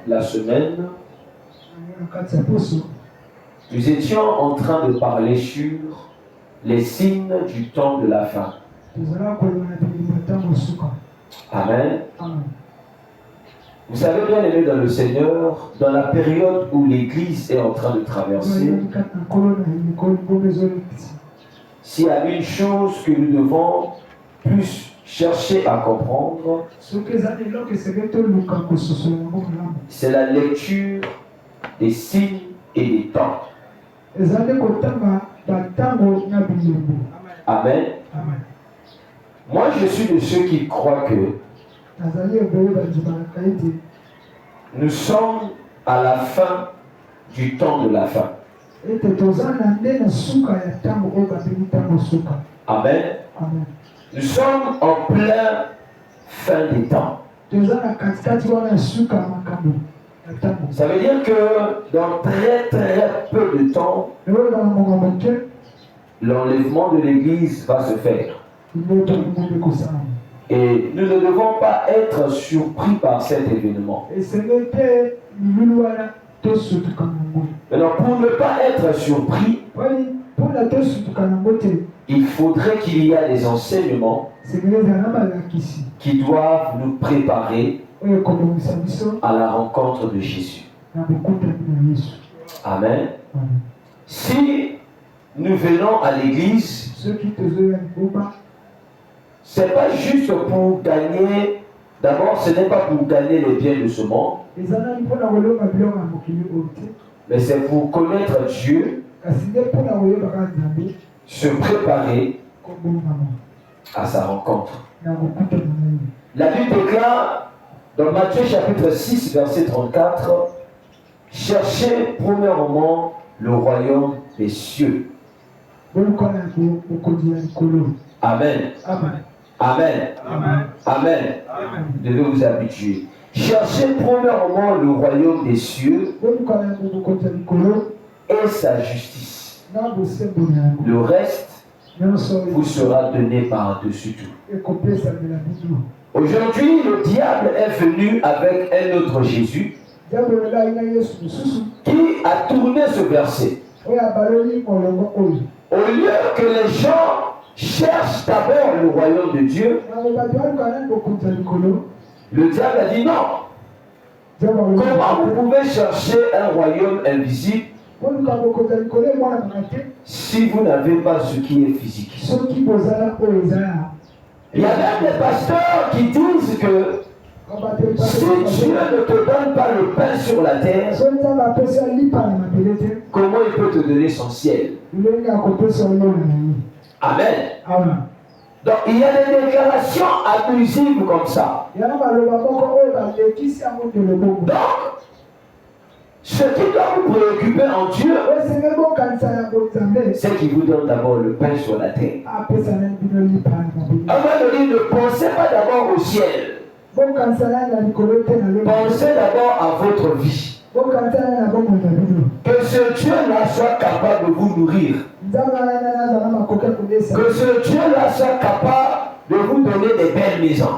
la semaine, nous étions en train de parler sur les signes du temps de la fin. Amen. Vous savez, bien aimé dans le Seigneur, dans la période où l'Église est en train de traverser, s'il y a une chose que nous devons plus chercher à comprendre, c'est la lecture des signes et des temps. Amen. Moi, je suis de ceux qui croient que nous sommes à la fin du temps de la fin. Amen. Nous sommes en plein fin des temps. Ça veut dire que dans très très peu de temps, l'enlèvement de l'Église va se faire. Et nous ne devons pas être surpris par cet événement. Alors, pour ne pas être surpris, il faudrait qu'il y ait des enseignements qui doivent nous préparer à la rencontre de Jésus. Amen. Si nous venons à l'église, c'est pas juste pour gagner. D'abord, ce n'est pas pour gagner les biens de ce monde, mais c'est pour connaître Dieu, se préparer à sa rencontre. La Bible déclare dans Matthieu chapitre 6, verset 34, « Cherchez premièrement le royaume des cieux. » Amen. Amen. Amen. Amen. Amen. Vous devez vous habituer. Cherchez premièrement le royaume des cieux et sa justice. Le reste vous sera donné par-dessus tout. Aujourd'hui, le diable est venu avec un autre Jésus qui a tourné ce verset. Au lieu que les gens cherchent d'abord le royaume de Dieu, le diable a dit non. Comment vous pouvez chercher un royaume invisible si vous n'avez pas ce qui est physique? Il y a même des pasteurs qui disent que si Dieu ne te donne pas le pain sur la terre, comment il peut te donner son ciel? Amen. Donc il y a des déclarations abusives comme ça. Donc, ce qui doit vous préoccuper en Dieu, c'est qu'il vous donne d'abord le pain sur la terre. Avant de dire, ne pensez pas d'abord au ciel. Pensez d'abord à votre vie. Que ce Dieu-là soit capable de vous nourrir. Que ce Dieu-là soit capable de vous donner des belles maisons.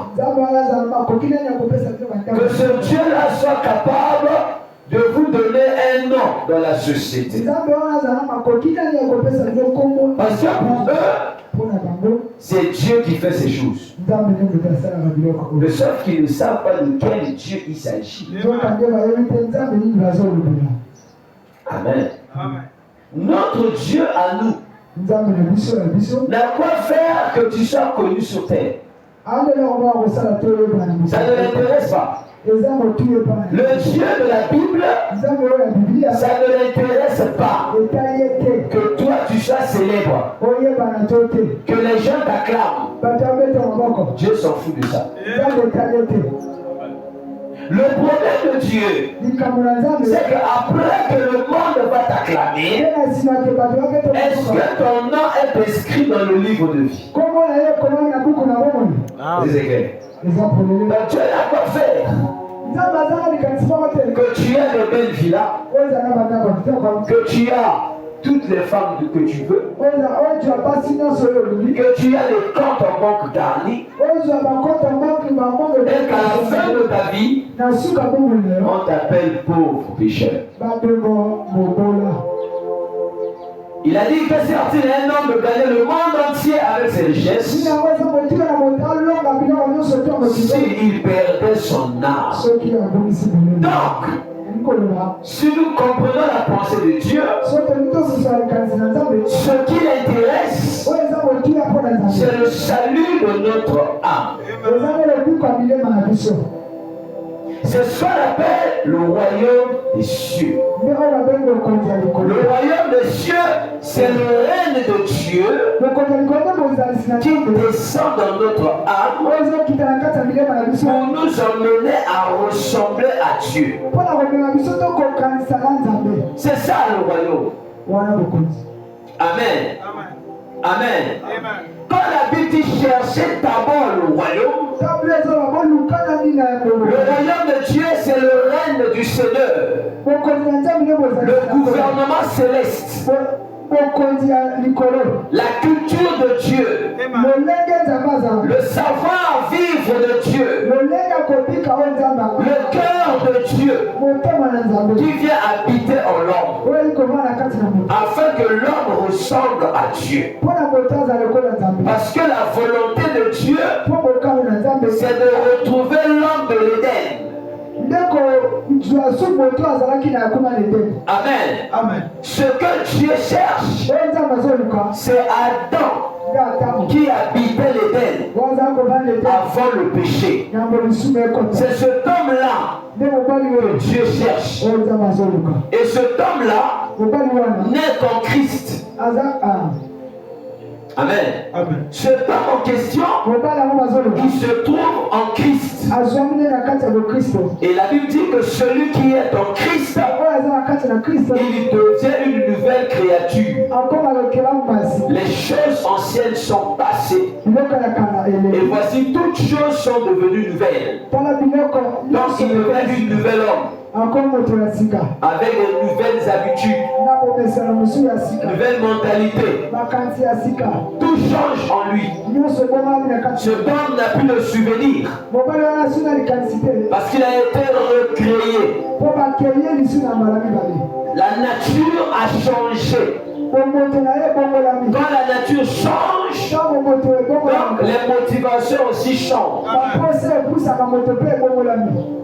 Que ce Dieu-là soit capable de vous donner un nom dans la société. Parce que pour eux, c'est Dieu qui fait ces choses. Mais sauf qu'ils ne savent pas de quel Dieu il s'agit. Amen. Notre Dieu à nous n'a quoi faire que tu sois connu sur terre. Ça ne l'intéresse pas. Le Dieu de la Bible, ça ne l'intéresse pas que toi tu sois célèbre, que les gens t'acclament. Dieu s'en fout de ça. Le problème de Dieu, c'est qu'après que le monde va t'acclamer, est-ce que ton nom est inscrit dans le livre de vie? Donc Dieu n'a pas fait que tu aies de belles villas, que tu as toutes les femmes que tu veux, que tu as des comptes en banque garnis, et qu'à la fin de ta vie, on t'appelle pauvre pécheur. Il a dit que certes, un homme de gagner le monde entier avec ses richesses, s'il perdait son âme. Donc, si nous comprenons la pensée de Dieu, ce qui l'intéresse, c'est le salut de notre âme. C'est ce qu'on appelle le royaume des cieux. Le royaume des cieux, c'est le règne de Dieu qui descend dans notre âme pour nous emmener à ressembler à Dieu. C'est ça le royaume. Amen. Amen. Quand la Bible dit chercher d'abord le royaume, le royaume de Dieu, c'est le règne du Seigneur, le gouvernement céleste, la culture de Dieu, le savoir-vivre de Dieu, le cœur de Dieu qui vient habiter en l'homme, afin que l'homme ressemble à Dieu. Parce que la volonté de Dieu, c'est de retrouver l'homme de l'Éden. Amen. Amen. Ce que Dieu cherche, c'est Adam qui habitait l'Éden avant le péché. C'est cet homme-là que Dieu cherche. Et cet homme-là naît en Christ. Amen. Amen. Cet homme en question, il se trouve en Christ. Et la Bible dit que celui qui est en Christ, il devient une nouvelle créature. Les choses anciennes sont passées. Et voici, toutes choses sont devenues nouvelles. Donc il devient une nouvelle homme. Avec de nouvelles habitudes, nouvelles mentalités. Tout change en lui. Cet homme n'a plus de souvenir parce qu'il a été recréé. La nature a changé. Quand la nature change, donc les motivations aussi changent.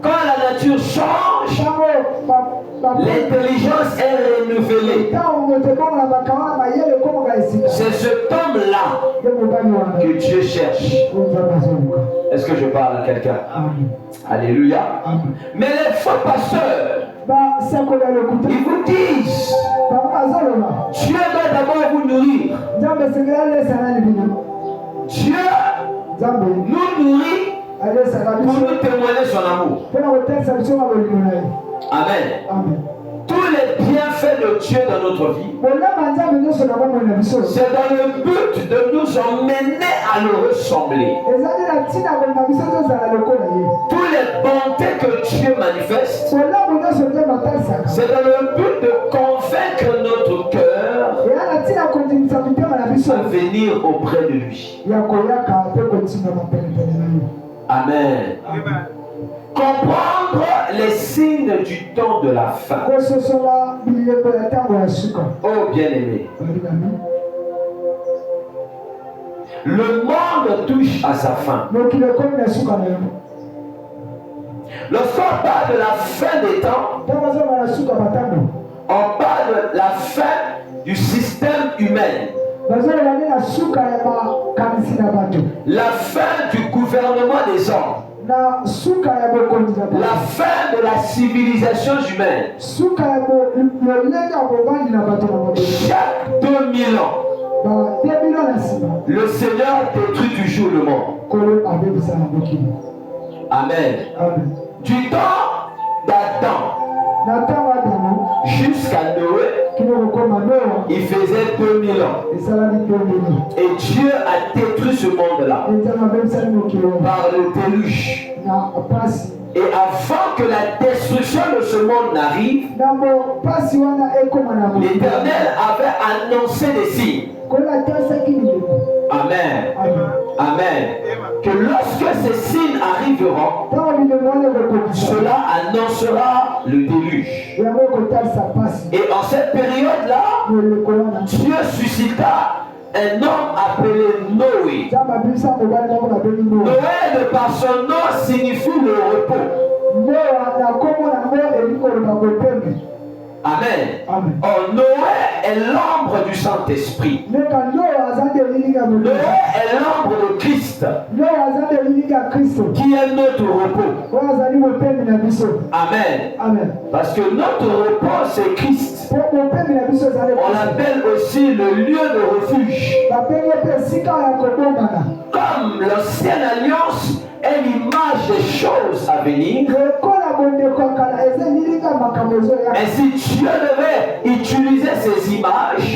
Quand la nature change, l'intelligence est renouvelée. C'est cet homme-là que Dieu cherche. Est-ce que je parle à quelqu'un? Alléluia. Mais les faux pasteurs, ils vous disent, Dieu doit d'abord vous nourrir. Dieu nous nourrit pour nous témoigner son amour. Amen. Tous les bienfaits de Dieu dans notre vie, c'est dans le but de nous emmener à le ressembler. Tous les bontés que Dieu manifeste, c'est dans le but de convaincre notre cœur à venir auprès de lui. Amen. Amen. Comprendre les signes du temps de la fin. Oh bien-aimé, le monde touche à sa fin. Lorsqu'on parle de la fin des temps, on parle de la fin du système humain. La fin du gouvernement des hommes. La fin de la civilisation humaine. Chaque 2000 ans, le Seigneur détruit toujours le monde. Amen. Du temps d'Adam jusqu'à Noé, il faisait 2000 ans. Et Dieu a détruit ce monde-là par le déluge. Et avant que la destruction de ce monde n'arrive, l'Éternel avait annoncé des signes. Amen. Amen. Que lorsque ces signes arriveront, cela annoncera le déluge. Et en cette période-là, Dieu suscita un homme appelé Noé. Noé, de par son nom, signifie le repos. Amen. Or, Noé est l'ombre du Saint-Esprit. Noé est l'ombre de Christ, qui est notre repos. Amen. Parce que notre repos, c'est Christ. On l'appelle aussi le lieu de refuge. Comme l'ancienne alliance est l'image des choses à venir, ainsi Dieu devait utiliser ces images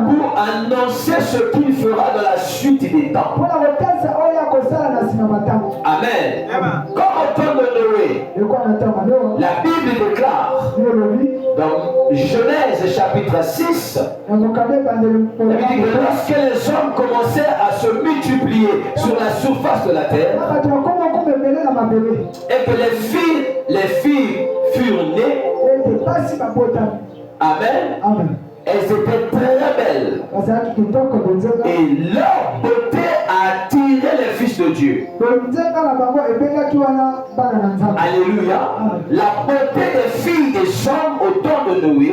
pour annoncer ce qu'il fera dans la suite des temps. Amen. Comme au temps de Noé, la Bible déclare dans Genèse chapitre 6, la Bible dit que lorsque les hommes commençaient à se multiplier sur la surface de la terre, et que les filles furent nées, amen, elles étaient très belles, et leur beauté a attiré les fils de Dieu. Alléluia. La beauté des filles des hommes au temps de Noé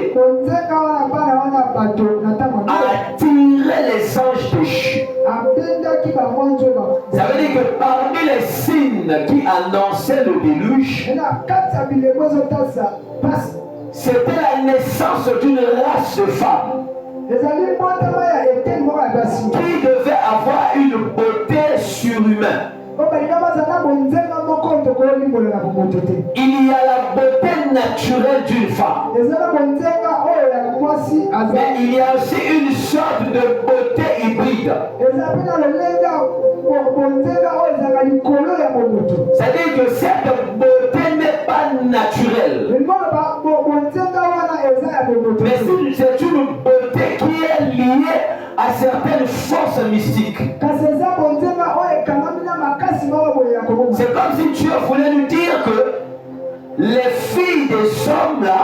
a attiré les anges déchus. Ça veut dire que parmi les signes qui annonçaient le déluge, c'était la naissance d'une race de femmes qui devait avoir une beauté surhumaine. Il y a la beauté naturelle d'une femme, mais il y a aussi une sorte de beauté hybride. C'est-à-dire que cette beauté n'est pas naturelle, mais c'est une beauté qui est liée à certaines forces mystiques. C'est comme si Dieu voulait nous dire que les filles des hommes là,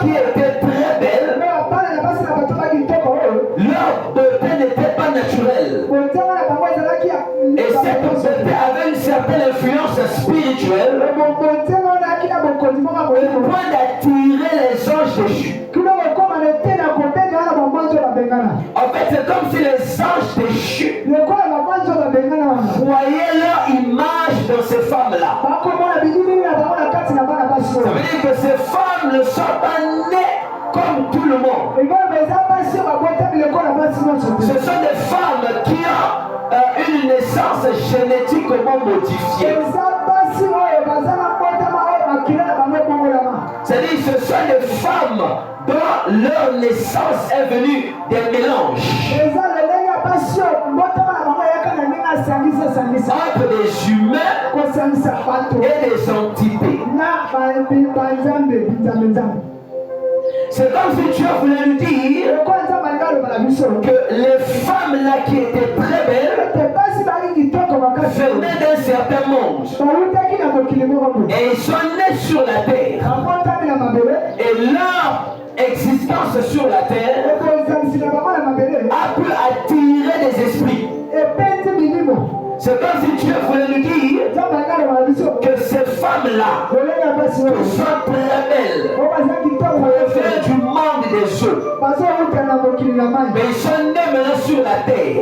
qui étaient très belles, leur beauté n'était pas naturelle. Et cette beauté avait une certaine influence spirituelle au point d'attirer les anges déchus. En fait, c'est comme si les anges déchus voyaient leur image dans ces femmes-là. Ça veut dire que ces femmes ne sont pas nées comme tout le monde. Ce sont des femmes qui ont une naissance génétiquement modifiée. C'est-à-dire que ce sont des femmes dont leur naissance est venue des mélanges entre des humains et des entités. C'est comme si Dieu voulait nous dire que les femmes là qui étaient très belles venaient d'un certain monde et ils sont nés sur la terre, et leur existence sur la terre a pu attirer des esprits. C'est comme si Dieu voulait nous dire que ces femmes-là qui sont très belles proviennent du monde des œufs, mais ils sont nés maintenant sur la terre,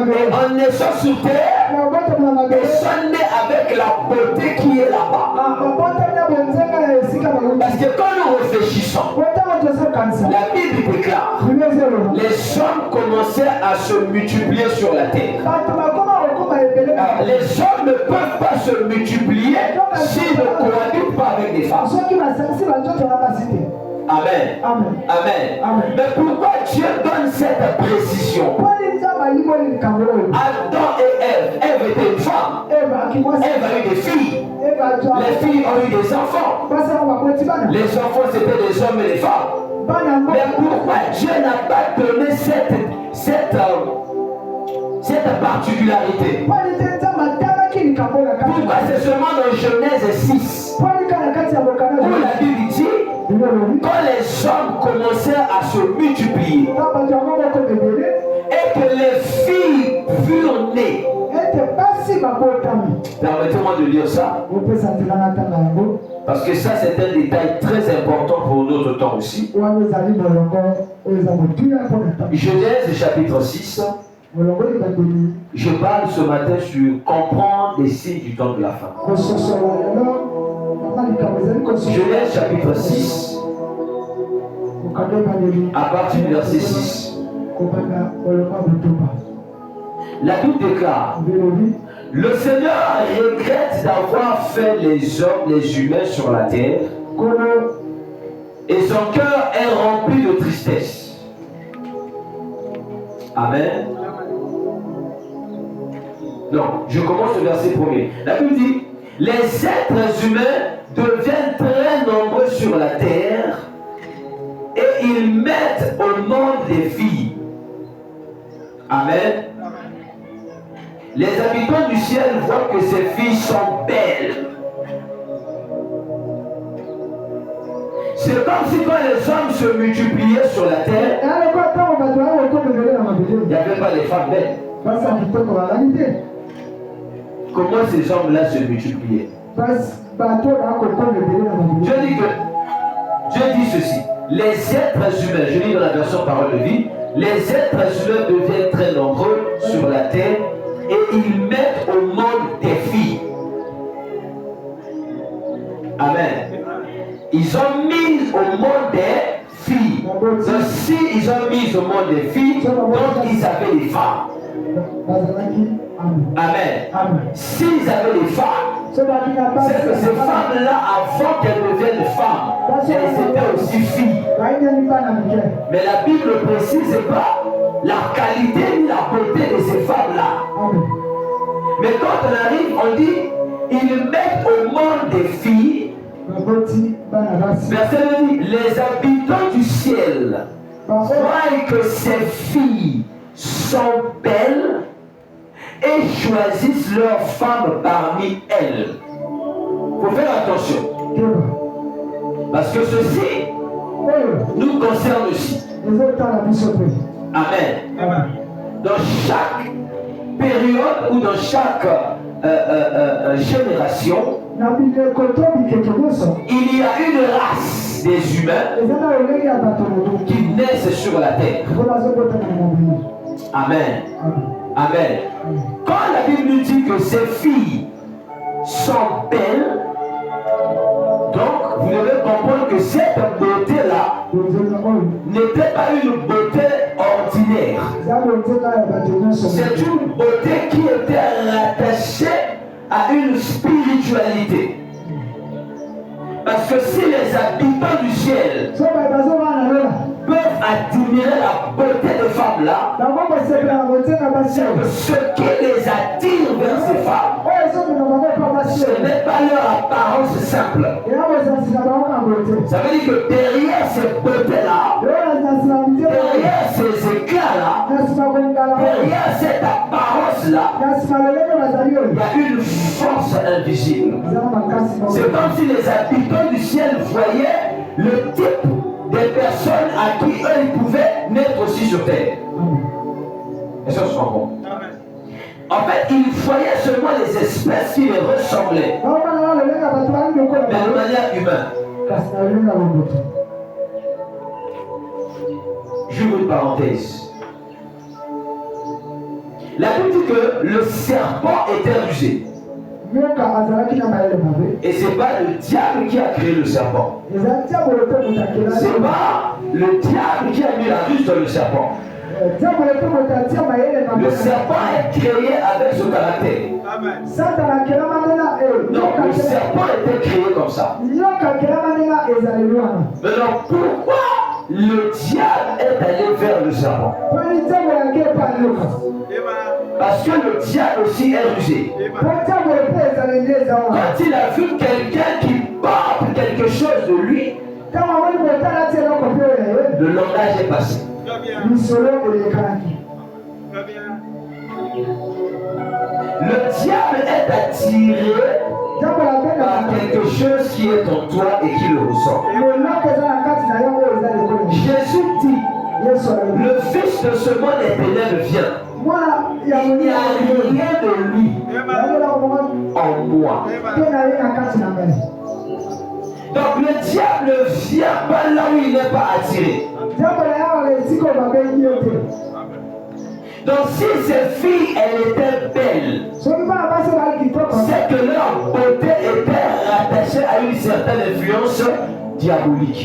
et en naissant sur terre, ils sont nés avec la beauté qui est là-bas. Parce que quand nous réfléchissons, la Bible déclare les hommes commençaient à se multiplier sur la terre. Les hommes ne peuvent pas se multiplier s'ils ne cohabitent pas avec des femmes. Amen. Amen. Amen. Amen. Mais pourquoi Dieu donne cette précision? Adam et Ève étaient une femme. Ève a eu des filles. Les filles ont eu des enfants. Les enfants c'était des hommes et des femmes. Mais pourquoi Dieu n'a pas donné cette particularité? Pourquoi c'est seulement dans Genèse 6 où la Bible dit quand les hommes commencèrent à se multiplier et que les filles furent nées? Permettez-moi de lire ça. Parce que ça c'est un détail très important pour notre temps aussi. Genèse chapitre 6. Je parle ce matin sur comprendre les signes du temps de la fin. Genèse chapitre 6, à partir du verset 6. La Bible déclare: le Seigneur regrette d'avoir fait les hommes, les humains sur la terre, et son cœur est rempli de tristesse. Amen. Non, je commence le verset 1er. La Bible dit: les êtres humains deviennent très nombreux sur la terre et ils mettent au monde des filles. Amen. Les habitants du ciel voient que ces filles sont belles. C'est comme si quand les hommes se multipliaient sur la terre, il n'y avait pas les femmes belles. Comment ces hommes-là se multipliaient? Dieu dit ceci: les êtres humains, je lis dans la version Parole de vie, les êtres humains deviennent très nombreux sur la terre et ils mettent au monde des filles. Amen. Ils ont mis au monde des filles. Donc si ils ont mis au monde des filles, donc ils avaient des femmes. Amen. S'ils avaient des femmes, c'est que ces femmes-là, avant qu'elles deviennent femmes, elles étaient aussi filles. Mais la Bible ne précise pas la qualité ni la beauté de ces femmes-là. Mais quand on arrive, on dit ils mettent au monde des filles. Verset 2 dit: les habitants du ciel croient que ces filles sont belles et choisissent leurs femmes parmi elles. Il faut faire attention. Parce que ceci nous concerne aussi. Amen. Dans chaque période ou dans chaque génération, il y a une race des humains qui naissent sur la terre. Amen. Amen. Quand la Bible nous dit que ces filles sont belles, donc vous devez comprendre que cette beauté-là n'était pas une beauté ordinaire. C'est une beauté qui était rattachée à une spiritualité. Parce que si les habitants du ciel peuvent admirer la beauté de femmes-là, c'est que ce qui les attire vers ces femmes, ce n'est pas leur apparence simple. Ça veut dire que derrière ces beautés-là, derrière ces éclats-là, derrière cette apparence-là, il y a une force invisible. C'est comme si les habitants du ciel voyaient le type des personnes à qui eux ils pouvaient naître aussi sur terre. Est-ce que je comprends? En fait, ils voyaient seulement les espèces qui les ressemblaient, mais de manière humaine. J'ouvre une parenthèse. La Bible dit que le serpent était rusé. Et c'est pas le diable qui a créé le serpent. C'est pas le diable qui a mis la ruse dans le serpent. Le serpent est créé avec ce caractère. Donc le serpent était créé comme ça. Maintenant, pourquoi le diable est allé vers le serpent? Parce que le diable aussi est rusé. Quand il a vu quelqu'un qui porte quelque chose de lui, le langage est passé. Le diable est attiré par quelque chose qui est en toi et qui le ressent. Jésus dit, le Fils de ce monde est ténèbres vient. Il n'y a rien de lui en moi. Donc le diable ne vient pas là où il n'est pas attiré. Donc si ces filles, elles étaient belles, c'est que leur beauté était rattachée à une certaine influence diabolique.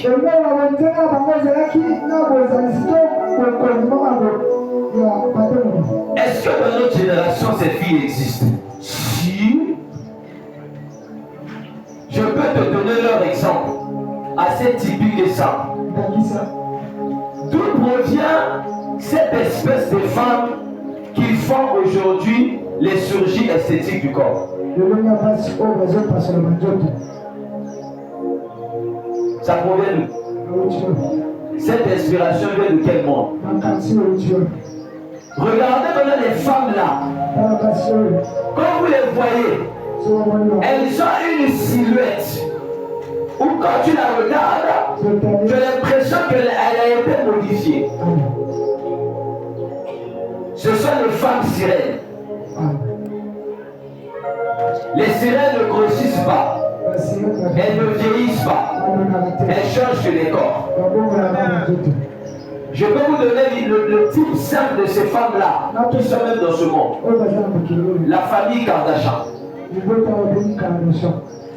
Est-ce que dans notre génération, ces filles existent? Si. Je peux te donner leur exemple, assez typique et simple. D'où provient cette espèce de femmes qui font aujourd'hui les chirurgies esthétiques du corps? Ça provient d'où? Cette inspiration vient de quel monde? Regardez maintenant les femmes là. Quand vous les voyez, elles ont une silhouette où quand tu la regardes, tu as l'impression qu'elle a été modifiée. Ce sont les femmes sirènes. Les sirènes ne grossissent pas. Elles ne vieillissent pas. Elles changent les corps. Je peux vous donner le type simple de ces femmes-là qui sont même dans ce monde. La famille Kardashian.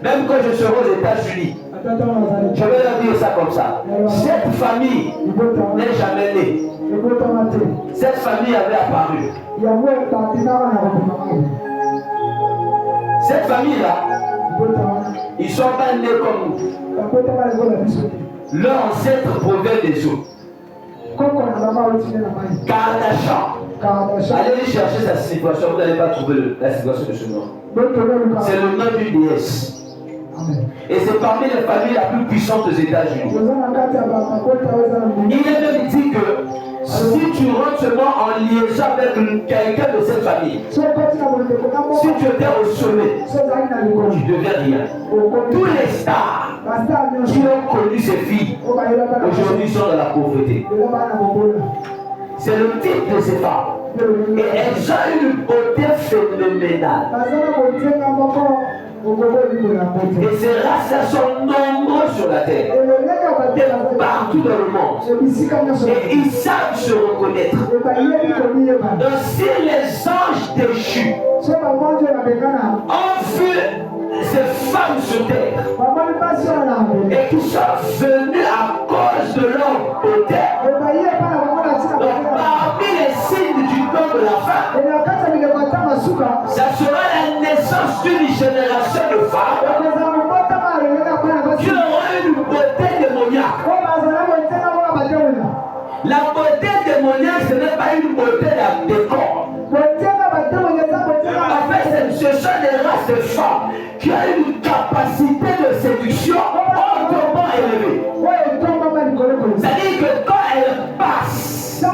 Même quand je serai aux États-Unis, je vais leur dire ça comme ça. Cette famille n'est jamais née. Cette famille avait apparu. Cette famille-là, ils ne sont pas nés comme nous. Leur ancêtre provient des eaux. Kardashian. Allez chercher sa situation, vous n'allez pas trouver la situation de ce nom. C'est le nom d'une déesse. Et c'est parmi les familles la plus puissante aux États-Unis. Il est même dit que si tu rentres seulement en liaison avec quelqu'un de cette famille, si tu étais au sommet, tu deviens rien. Tous les stars qui ont connu ces filles, aujourd'hui sont dans la pauvreté. C'est le type de ces femmes. Et elles ont une beauté phénoménale. Et ces races sont nombreuses sur la terre, partout dans le monde. Et ils savent se reconnaître. Donc si les anges déchus ont vu ces femmes sur terre et qui sont venues à cause de leur beauté, donc parmi les signes du temps de la femme, ça sera la naissance d'une génération de femmes qui auront une beauté démoniaque. La beauté démoniaque, ce n'est pas une beauté de décor. En fait, ce sont des races de femmes qui ont une capacité de séduction hautement élevée. C'est-à-dire que quand elles passent,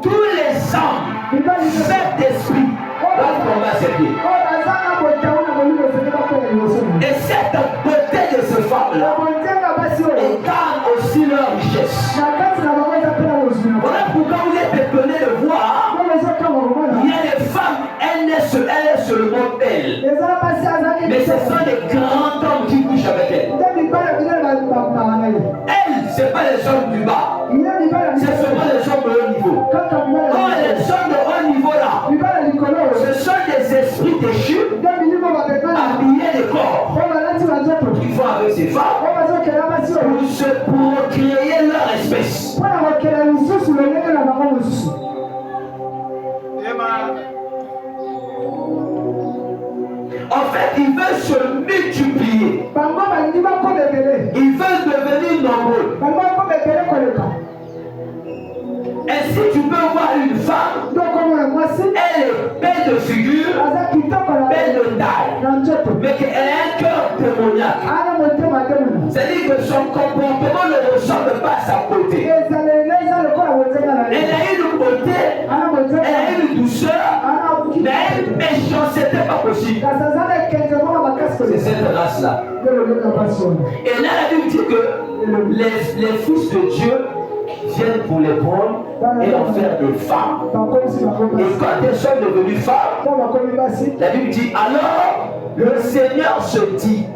tous les hommes faits d'esprit doivent tomber à ses pieds. Et cette beauté de ces femmes-là écarte aussi leur richesse. Voilà pourquoi vous êtes étonné de voir. Il y a des femmes, elles naissent seulement belles. Mais ce sont des grands hommes qui couchent avec elles. Elles, ce n'est pas les hommes du bas. C'est seulement les hommes de haut niveau. Quand les hommes de haut niveau là, ce sont des esprits déchus, habillés de corps, qui vont avec ces femmes pour se procréer leur espèce. ils veulent se multiplier. Ils veulent devenir nombreux. Ainsi, tu peux voir une femme, elle est belle de figure, belle de taille, mais qu'elle a un cœur démoniaque. C'est-à-dire que son comportement ne ressemble pas à sa beauté. Elle a une beauté, elle a une douceur, mais une méchanceté pas possible. C'est cette race-là. Et là, la Bible dit que les fils de Dieu viennent pour les prendre et en faire des femmes. Et quand elles sont devenues femmes, la Bible dit alors le Seigneur se dit.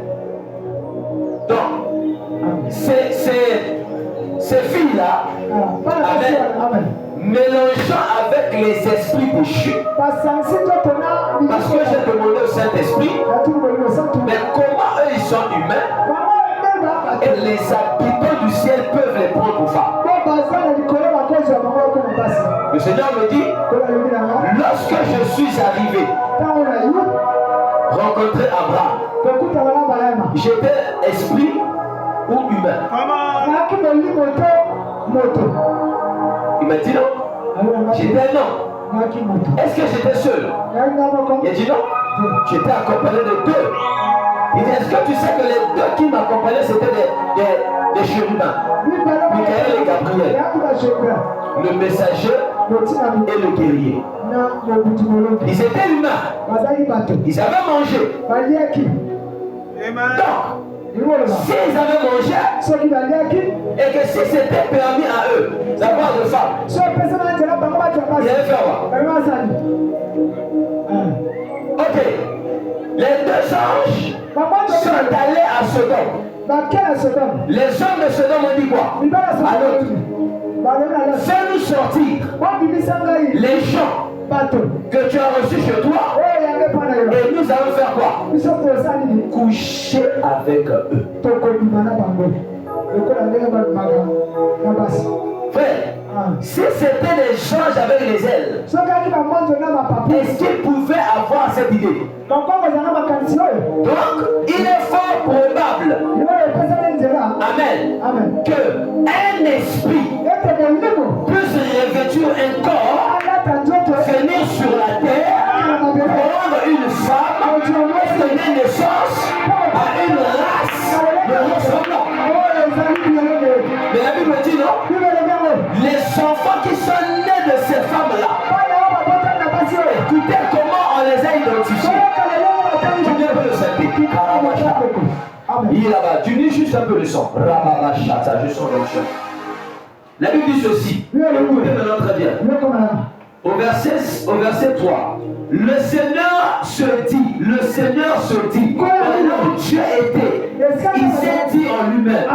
Donc, ces filles-là, mélangeant avec les esprits péchés, parce que j'ai demandé au Saint-Esprit, mais comment eux ils sont humains et les habitants du ciel peuvent les prendre pour femmes. Le Seigneur me dit, lorsque je suis arrivé rencontrer Abraham, j'étais esprit ou humain. Il m'a dit non. J'étais un homme. Est-ce que j'étais seul? Il a dit non. J'étais accompagné de deux. Il dit, est-ce que tu sais que les deux qui m'accompagnaient c'était des chérubins, Michael et Gabriel, le messager et le guerrier. Ils étaient humains. Ils avaient mangé. Donc, s'ils avaient mangé et que si c'était permis à eux d'avoir de femmes, ils allaient faire quoi? Ok. Les deux anges sont allés à Sodome. Les hommes de Sodome ont dit quoi? À l'autre, fais-nous sortir les gens que tu as reçus chez toi et nous allons faire quoi? Coucher avec eux. Frère, si c'était les anges avec les ailes, est-ce qu'ils pouvaient avoir cette idée? Donc, il est fort probable, amen, qu'un esprit puisse revêtir un corps, venir sur la terre, prendre une femme et donner naissance à une race de ressemblants. Mais la Bible dit non. Les enfants qui sont nés de ces femmes-là, écoutez comment on les a identifiés. Tu dis un peu le Saint-Esprit. Il est là-bas. Tu dis juste un peu le son. Je sens le son. La Bible dit ceci. Écoutez maintenant très bien. Au verset 3. Le Seigneur se dit, quand Dieu était, il s'est dit en lui-même,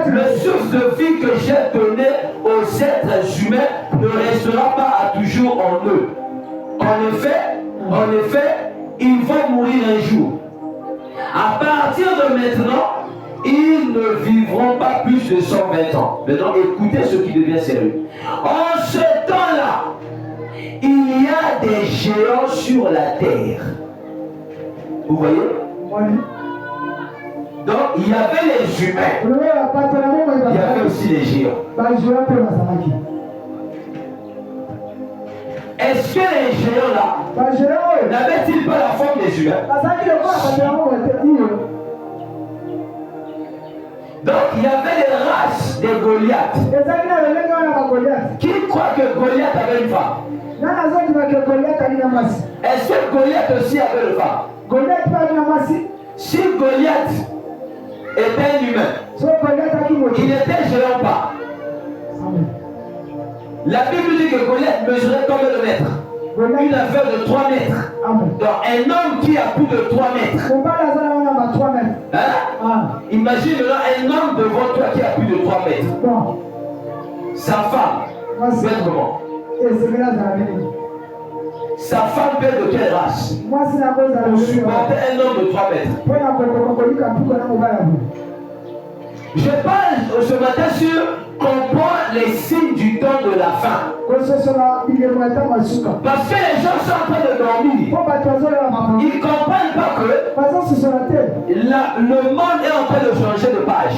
le souffle de vie que j'ai donné aux êtres humains ne restera pas à toujours en eux. En effet, ils vont mourir un jour. À partir de maintenant, ils ne vivront pas plus de 120 ans. Maintenant, écoutez ce qui devient sérieux. En ce temps-là, il y a des géants sur la terre. Vous voyez? Oui. Donc, il y avait les humains. Il y avait aussi les géants. Est-ce que les géants là n'avaient-ils pas la forme des humains? Donc, il y avait les races des Goliaths. Qui croit que Goliath avait une femme? Est-ce que Goliath aussi avait une femme? Si Goliath était un humain, il était géant pas. La Bible dit que Goliath mesurait combien de mètres? Une affaire de 3 mètres. Donc un homme qui a plus de 3 mètres. Hein? Imagine un homme devant toi qui a plus de 3 mètres. Sa femme peut être comment? Sa femme peut être de quelle race? Pour supporter un homme de 3 mètres. Je parle ce matin sur comprendre les signes du temps de la la fin. Parce que les gens sont en train de dormir. Ils ne comprennent pas que le monde est en train de changer de page.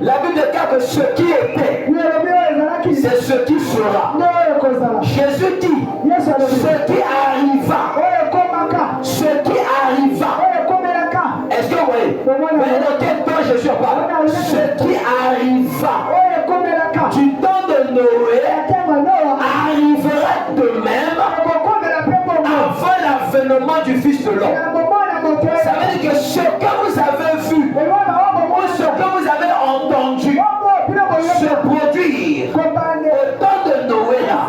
La Bible déclare que ce qui était, c'est ce qui sera. Jésus dit, ce qui arriva. Ce qui arriva. Est-ce que vous voyez? Mais dans quel temps je suis en parle? Ce qui arriva. Du temps de Noé arrivera de même avant l'avènement du Fils de l'homme. Ça veut dire que ce que vous avez vu ou ce que vous avez entendu se produire au temps de Noé là,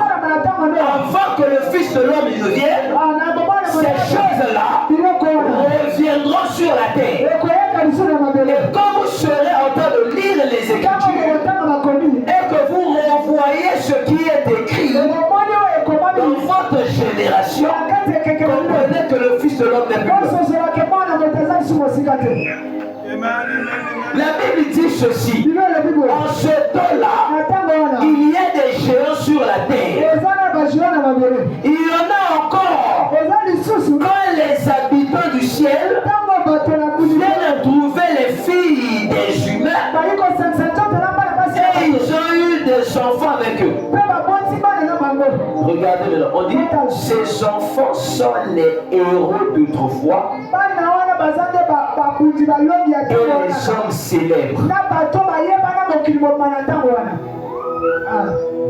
avant que le Fils de l'homme ne vienne, ces choses-là reviendront sur la terre. Et quand vous serez en train de lire les Écritures et que vous revoyez ce qui est écrit dans votre génération, comprenez que le Fils de l'homme n'est plus là. La Bible dit ceci: en ce temps-là, il y a des géants sur la terre. Il y en a encore quand les habitants du ciel viennent trouver les filles des humains et ils ont eu des enfants avec eux. Regardez maintenant, on dit ces enfants sont les héros d'autrefois et les hommes célèbres.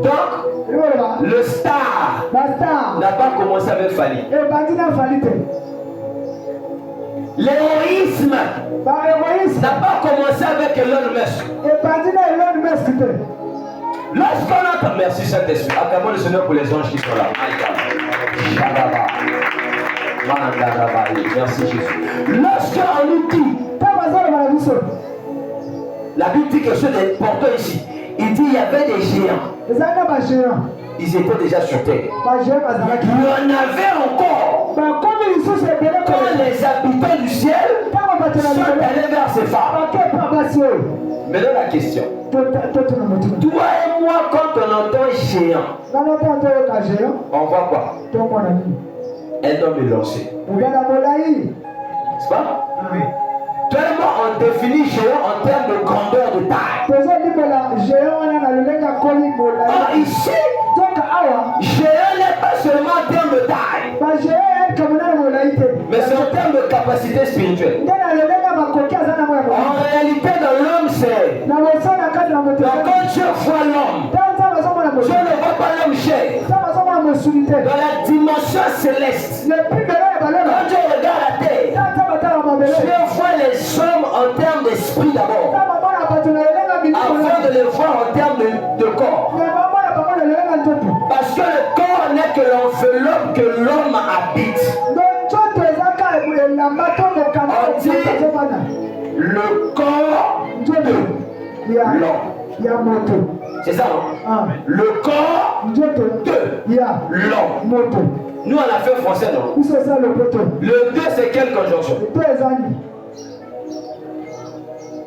Donc, le star n'a pas commencé avec Fali. L'héroïsme n'a pas commencé avec Elon Musk. Lorsqu'on entend, merci Saint-Esprit, acclamons le Seigneur pour les anges qui sont là. Merci Jésus. Lorsqu'on nous dit, la Bible dit quelque chose d'important ici. Il dit il y avait des géants. Ils étaient déjà sur terre. Il y en avait encore. Quand les habitants du ciel sont allés vers ces femmes. Maintenant la question. Toi et moi, quand on entend géant, on voit quoi? Un homme est lancé. C'est pas? Oui. Tellement on définit géant en termes de grandeur de taille. Or ici, géant n'est pas seulement en termes de taille, mais c'est en termes de capacité spirituelle. En réalité, dans l'homme, c'est... Donc quand Dieu voit l'homme, Dieu ne voit pas l'homme chair. Dans la dimension céleste, quand Dieu regarde la terre, Dieu voit les hommes en termes d'esprit d'abord, avant de les voir en termes de corps. Parce que le corps n'est que l'enveloppe que l'homme habite. On dit le corps de l'homme. C'est ça, non? Le corps de l'homme. Nous, on a fait français, non? Le 2, c'est quelle conjonction?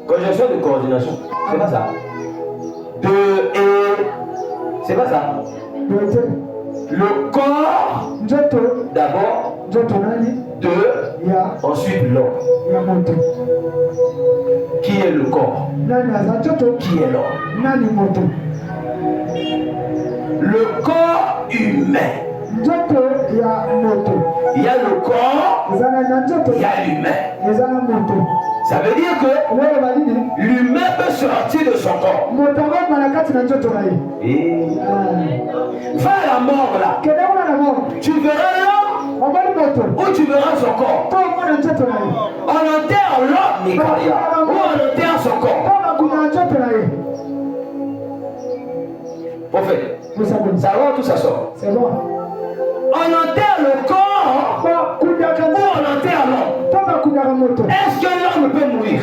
Conjonction de coordination. C'est pas ça. De et. C'est pas ça. Le corps d'abord. De. Ensuite l'homme. Qui est le corps? Qui est l'homme? Le corps humain. Il y a le corps, il y a l'humain. Ça veut dire que l'humain peut sortir de son corps. Et va à la mort là. Tu verras l'homme ou tu verras son corps. On enterre l'homme, Nicolas, ou on enterre son corps. Prophète, ça va ou tout ça sort? C'est bon. On enterre le corps ou on enterre l'homme? Est-ce que l'homme peut mourir?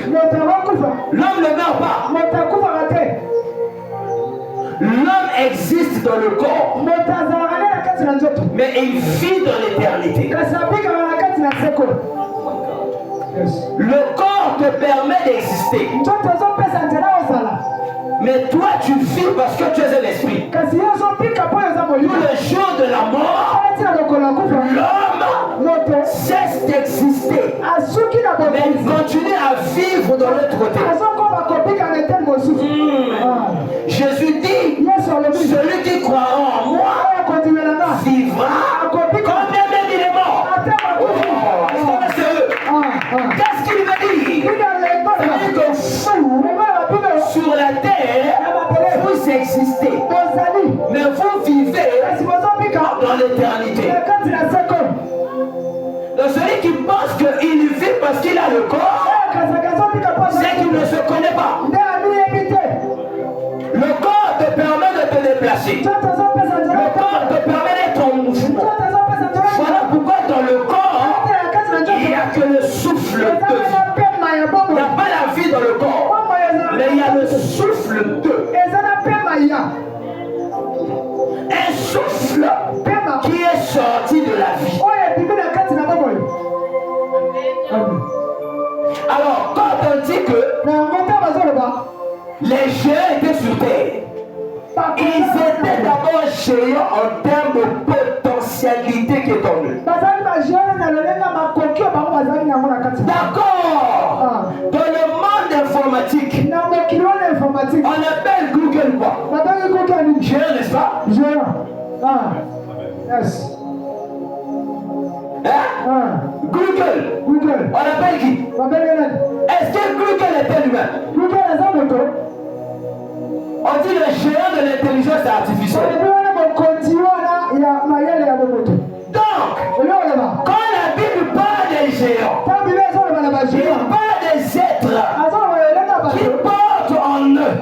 L'homme ne meurt pas. L'homme existe dans le corps, mais il vit dans l'éternité. Le corps te permet d'exister, mais toi tu vis parce que tu es un esprit. mais ils continuent à vivre de l'autre côté. Jésus dit, celui qui croira en moi vivra quand bien même il est mort. Qu'est-ce qu'il veut dire? Ça veut dire que vous, sur la terre, vous existez, mais vous vivez dans l'éternité. Donc celui qui pense qu'il vit parce qu'il a le corps, c'est qu'il ne se connaît pas. Le corps te permet de te déplacer. Le corps te permet d'être en mouvement. Voilà pourquoi dans le corps, il n'y a que le souffle de vie. Il n'y a pas la vie dans le corps, mais il y a le souffle de. Un souffle qui est sorti de la vie. Alors, quand on dit que les géants étaient sur terre, ils étaient d'abord géants en termes de potentialité qui est en eux. D'accord. Dans le monde informatique, on appelle Google quoi? Géant, n'est-ce pas? Yes. Hein? Google. On appelle qui? Est-ce que Google est un humain? On dit le géant de l'intelligence artificielle. Donc, quand la Bible parle des géants, il parle des êtres qui portent en eux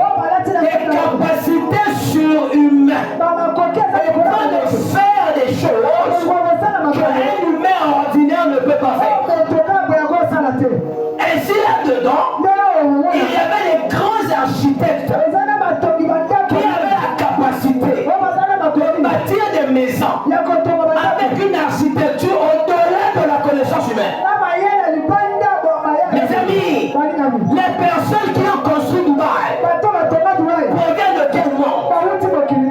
des capacités surhumaines afin de faire des choses qu'un humain ordinaire ne peut pas faire. Ainsi là-dedans, il y avait les grands architectes qui avaient la capacité de bâtir des maisons avec une architecture au-delà de la connaissance humaine. Mes amis, les personnes qui ont construit Dubaï proviennent de quel monde?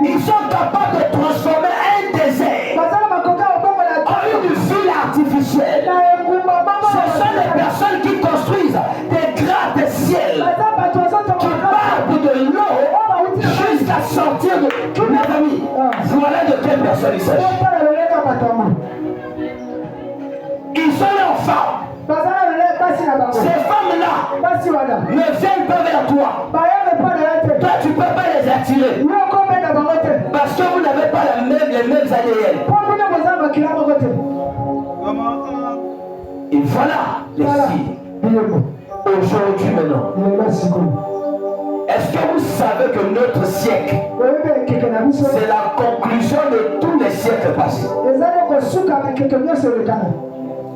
Ils sont capables de transformer un désert en une ville artificielle. Ce sont les personnes qui construisent des gratte-ciel qui partent de l'eau jusqu'à sortir de... Mes amis, voilà de quelle personne il s'agit. Ils sont leurs femmes. Ces femmes-là ne viennent pas vers toi. Toi, tu ne peux pas les attirer. Parce que vous n'avez pas les mêmes ADN. Et voilà les filles. Aujourd'hui maintenant. Est-ce que vous savez que notre siècle, c'est la conclusion de tous les siècles passés?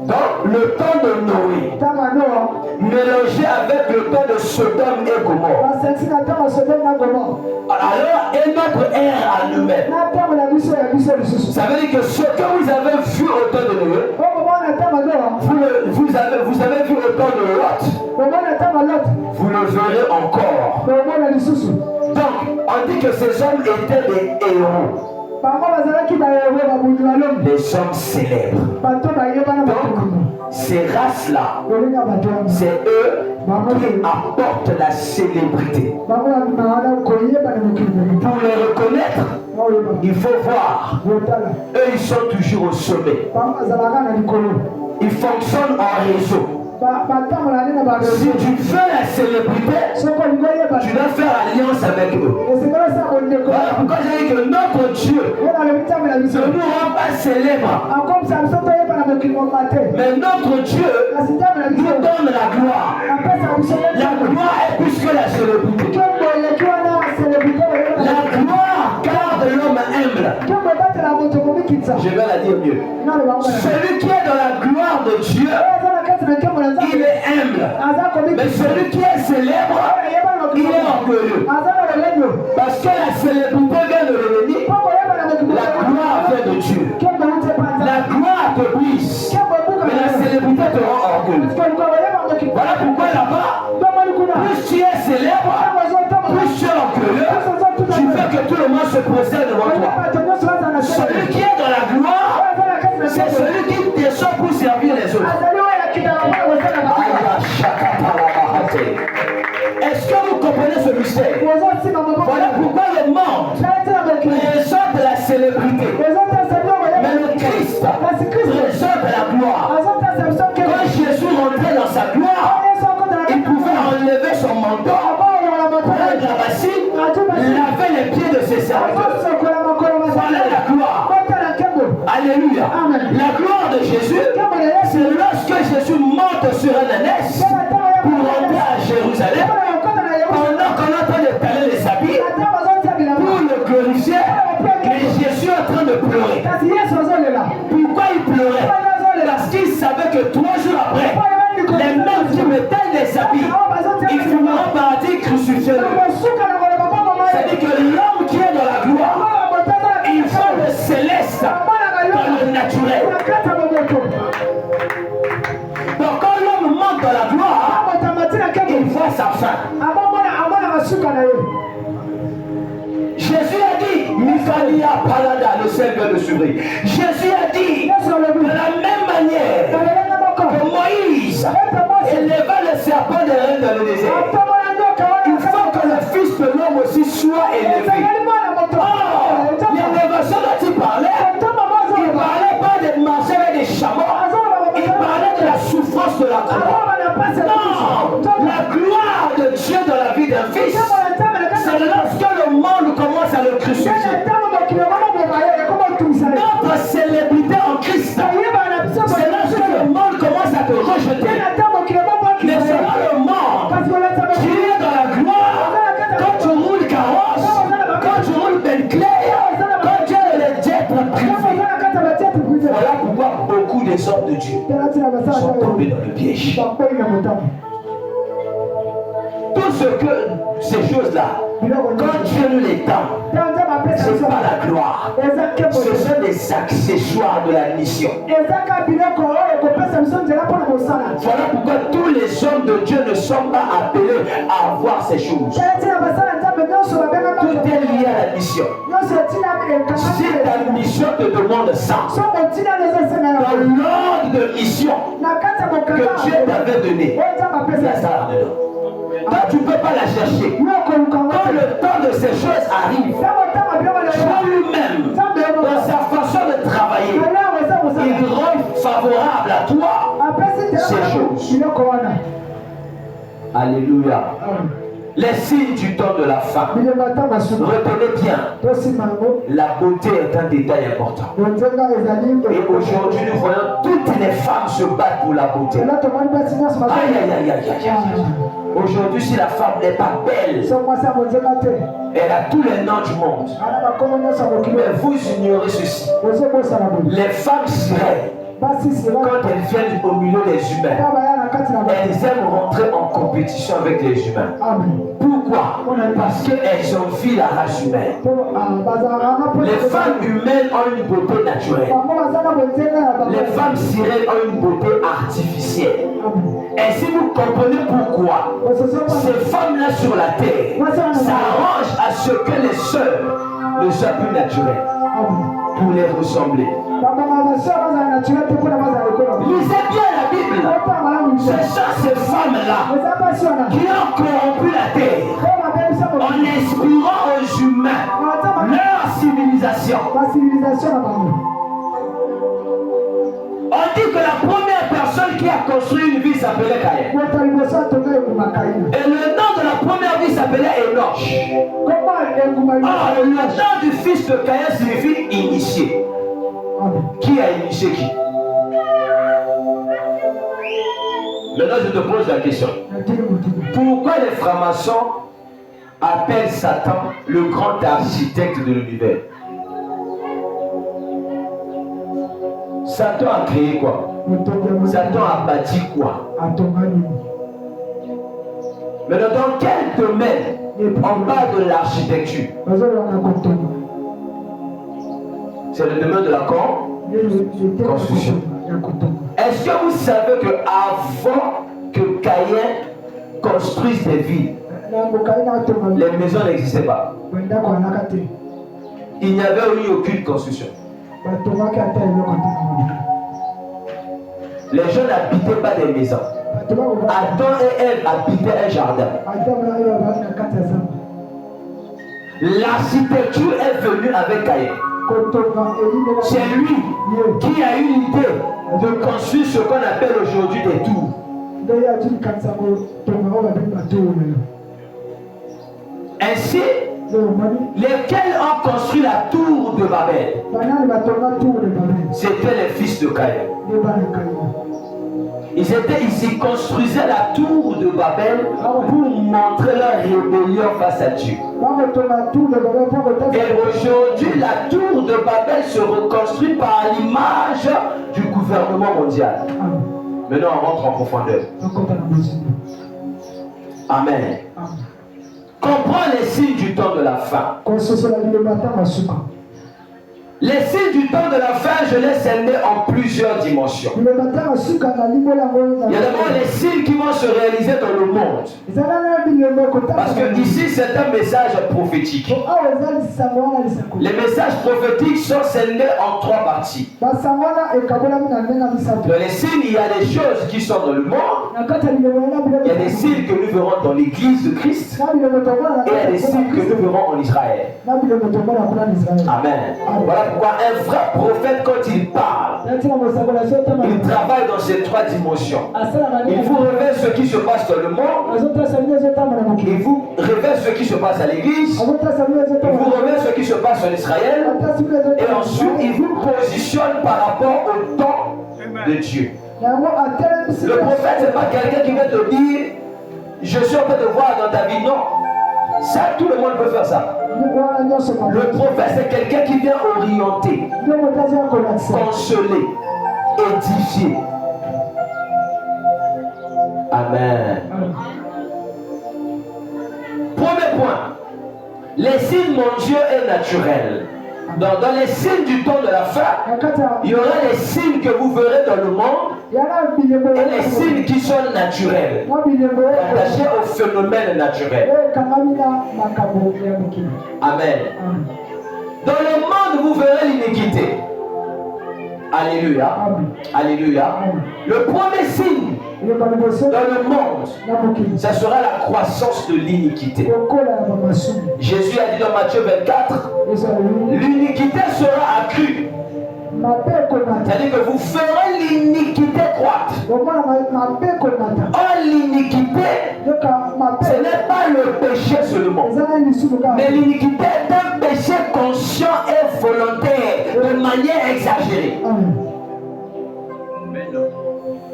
Donc, le temps de Noé, mélangé avec le temps de Sodome et Gomorrhe. Alors, et notre ère à nous-mêmes. Ça veut dire que ce que vous avez vu au temps de Noé, vous avez vu au temps de Lot, vous le verrez encore. Donc, on dit que ces hommes étaient des héros. Les hommes célèbres. Donc, ces races-là, c'est eux qui apportent la célébrité. Pour les reconnaître, il faut voir. Eux, ils sont toujours au sommet. Ils fonctionnent en réseau. Si tu veux la célébrité, tu dois faire alliance avec eux. Voilà pourquoi j'ai dit que notre Dieu ne nous rend pas célèbres. Mais notre Dieu nous donne la gloire. La gloire est plus que la célébrité. La gloire garde l'homme humble. Je vais la dire mieux. Celui qui est dans la gloire de Dieu, il est humble. Mais celui qui est célèbre, il est orgueilleux. Parce que la célébrité vient de l'ennemi, la gloire vient de Dieu. La gloire te brise, mais la célébrité te rend orgueilleux. Voilà pourquoi là-bas, plus tu es célèbre, plus tu es orgueilleux, tu fais que tout le monde se procède devant toi. Celui qui est dans la gloire, c'est celui qui descend pour servir les autres. mystère. Est-ce que vous comprenez ce mystère? Voilà pourquoi le monde présente la célébrité. Mais le Christ présente la gloire. Quand Jésus rentrait dans sa gloire, il pouvait enlever son manteau, prendre la bassine, laver les pieds de ses serviteurs. Voilà la gloire. Alléluia. La gloire de Jésus, c'est lorsque Jésus monte sur un ânesse pour rentrer à Jérusalem, pendant qu'on est en train de taler les habits, pour le glorifier, et Jésus est en train de pleurer. Pourquoi il pleurait? Parce qu'il savait que 3 jours après, les mêmes qui me taillent les habits, ils finiront par dire crucifiez-le. C'est-à-dire que l'homme qui est dans la gloire, il faut le céleste dans le naturel. Donc quand l'homme monte dans la gloire, il voit sa fin. Jésus a dit, Michalia Palada, le Seigneur de Subri. Jésus a dit, de la même manière que Moïse éleva le serpent des reines dans le désert, il faut que le Fils de l'homme aussi soit élevé. Oh, l'élévation dont il parlait pas de marcher avec des chameaux, il parlait de la souffrance de la croix. Non, la gloire de Dieu dans la vie d'un fils, c'est lorsque le monde commence à le crucifier. Notre célébrité en Christ, c'est lorsque le monde commence à te rejeter. Mais c'est là le monde qui est dans la gloire. Quand tu roules carrosse, quand tu roules Bentley, quand tu as les jets privés. Voilà pourquoi beaucoup des hommes de Dieu sont tombés dans le piège. Tout ce que ces choses-là, quand Dieu nous les tend, ce n'est pas la gloire. Ce sont des accessoires de la mission. Voilà pourquoi tous les hommes de Dieu ne sont pas appelés à avoir ces choses. Tout est lié à la mission. Si ta mission te demande ça, dans l'ordre de mission que Dieu t'avait donné, il y a ça là-dedans. Toi, tu ne peux pas la chercher. Quand le temps de ces choses arrive, Dieu lui-même, dans sa façon de travailler, il rend favorable à toi ces choses. Alléluia. Les signes du temps de la femme. Retenez bien, la beauté est un détail important. Et aujourd'hui, nous voyons toutes les femmes se battre pour la beauté. Aïe, aïe, aïe, aïe, aïe. Aujourd'hui, si la femme n'est pas belle, elle a tous les noms du monde. Mais vous ignorez ceci. Les femmes seraient, quand elles viennent au milieu des humains, elles aiment rentrer en compétition avec les humains. Pourquoi? Parce qu'elles ont vu la race humaine. Les femmes humaines ont une beauté naturelle. Les femmes sirènes ont une beauté artificielle. Et si vous comprenez pourquoi ces femmes-là sur la terre s'arrangent à ce que les sœurs ne soient plus naturelles pour les ressembler. Lisez bien la Bible. Ce sont ces femmes-là qui ont corrompu la terre en inspirant aux humains leur civilisation. On dit que la première personne qui a construit une ville s'appelait Caïn. Et le nom de la première ville s'appelait Enoch. Or, le nom du fils de Caïn signifie initié. Qui a initié qui? Maintenant, je te pose la question. Pourquoi les francs-maçons appellent Satan le grand architecte de l'univers? Satan a créé quoi? Satan a bâti quoi? Maintenant, dans quel domaine on parle de l'architecture? C'est le domaine de la construction. Est-ce que vous savez que avant que Caïn construise des villes, les maisons n'existaient pas? Il n'y avait eu aucune construction. Les gens n'habitaient pas des maisons. Adam et Ève habitaient un jardin. L'architecture est venue avec Caïn. C'est lui qui a eu l'idée de construire ce qu'on appelle aujourd'hui des tours. Ainsi, lesquels ont construit la tour de Babel? C'étaient les fils de Caïn. Ils construisaient la tour de Babel pour montrer leur rébellion face à Dieu. Et aujourd'hui, la tour de Babel se reconstruit par l'image du gouvernement mondial. Maintenant, on rentre en profondeur. Amen. Comprends les signes du temps de la fin. Les signes du temps de la fin, je les scindé en plusieurs dimensions. Il y a d'abord les signes qui vont se réaliser dans le monde. Parce que ici, c'est un message prophétique. Les messages prophétiques sont scindés en trois parties. Dans les signes, il y a des choses qui sont dans le monde. Il y a des signes que nous verrons dans l'église de Christ. Et il y a des signes que nous verrons en Israël. Amen. Voilà pourquoi un vrai prophète, quand il parle, il travaille dans ces trois dimensions. Il vous révèle ce qui se passe dans le monde. Il vous révèle ce qui se passe à l'église. Il vous révèle ce qui se passe en Israël. Et ensuite, il vous positionne par rapport au temps de Dieu. Le prophète, ce n'est pas quelqu'un qui va te dire je suis en train de voir dans ta vie. Non. Ça, tout le monde peut faire ça. Le prophète, c'est quelqu'un qui vient orienter, consoler, édifier. Amen. Premier point. Les signes, mon Dieu, est naturel. Dans les signes du temps de la fin, il y aura les signes que vous verrez dans le monde et les signes qui sont naturels, attachés au phénomène naturel. Amen. Dans le monde, vous verrez l'iniquité. Alléluia. Alléluia. Le premier signe dans le monde, ça sera la croissance de l'iniquité. Jésus a dit dans Matthieu 24, l'iniquité sera accrue. C'est-à-dire que vous ferez l'iniquité croître. Or, l'iniquité, ce n'est pas le péché seulement. Mais l'iniquité est un péché conscient et volontaire, de manière exagérée.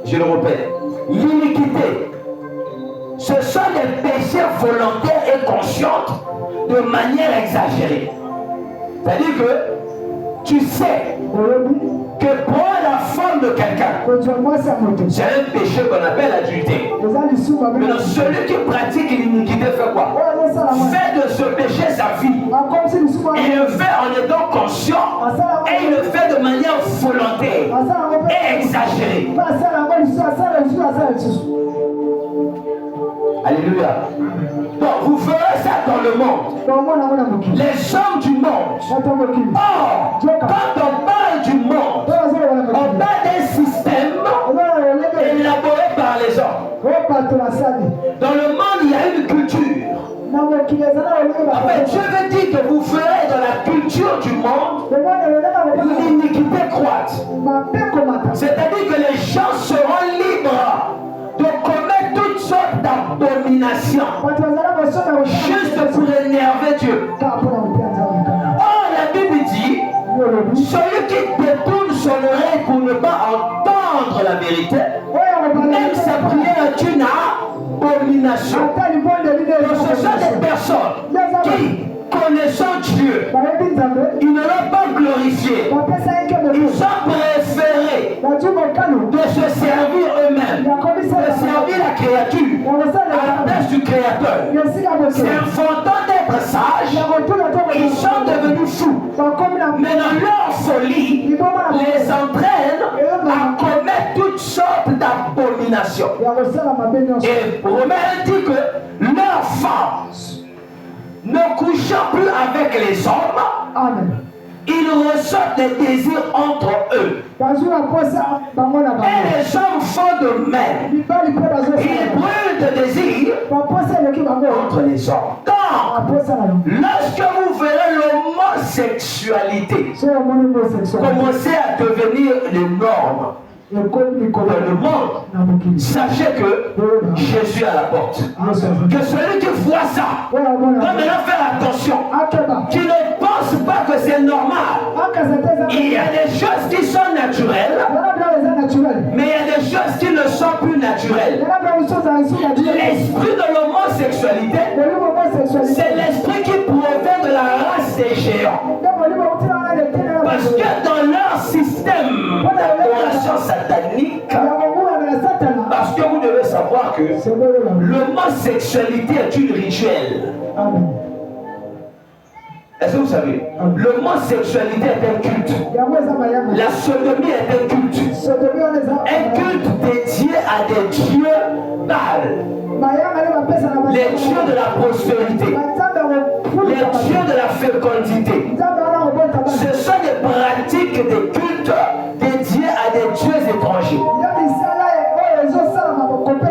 Je le répète. L'iniquité, ce sont des péchés volontaires et conscients de manière exagérée. C'est-à-dire que tu sais que pour la femme de quelqu'un, c'est un péché qu'on appelle l'adultère. Mais celui qui pratique l'iniquité fait quoi? Fait de ce péché sa vie. Il le fait en étant conscient et il le fait de manière volontaire et exagérée. Alléluia. Donc vous ferez ça dans le monde. Les hommes du monde. Or, quand on parle du monde, on parle d'un système élaboré par les hommes. Dans le monde, il y a une culture. En fait, je veux dire que vous ferez dans la culture du monde l'iniquité croître. C'est-à-dire que les gens seront libres de commettre toutes sortes d'abominations juste pour énerver Dieu. Or, la Bible dit, celui qui détourne son oreille pour ne pas entendre la vérité, même sa prière est une abomination. Donc, ce sont des personnes qui, connaissant Dieu, ils ne l'ont pas glorifié. Ils ont préféré de se servir eux-mêmes, de servir la créature à la place du Créateur. S'inventant d'être sages, ils sont devenus fous. Mais dans leur folie, les entraînent à commettre toutes sortes d'abominations. Et Romain dit que leurs femmes ne couchant plus avec les hommes, ils ressortent des désirs entre eux. Et les hommes font de même. Ils brûlent de désirs entre les hommes. Donc, lorsque vous verrez l'homosexualité commencer à devenir les normes dans le monde, sachez que Jésus est à la porte. Que celui qui voit ça doit maintenant faire attention, qui ne pense pas que c'est normal. Il y a des choses qui sont naturelles, mais il y a des choses qui ne sont plus naturelles. L'esprit de l'homosexualité, c'est l'esprit qui provient de la race des géants. Parce que dans leur système d'adoration satanique, parce que vous devez savoir que l'homosexualité est une rituel. Est-ce que vous savez? L'homosexualité est un culte. La sodomie est un culte. Un culte dédié à des dieux pâles. Les dieux de la prospérité. Les dieux de la fécondité. Ce sont des pratiques des cultes dédiés à des dieux étrangers.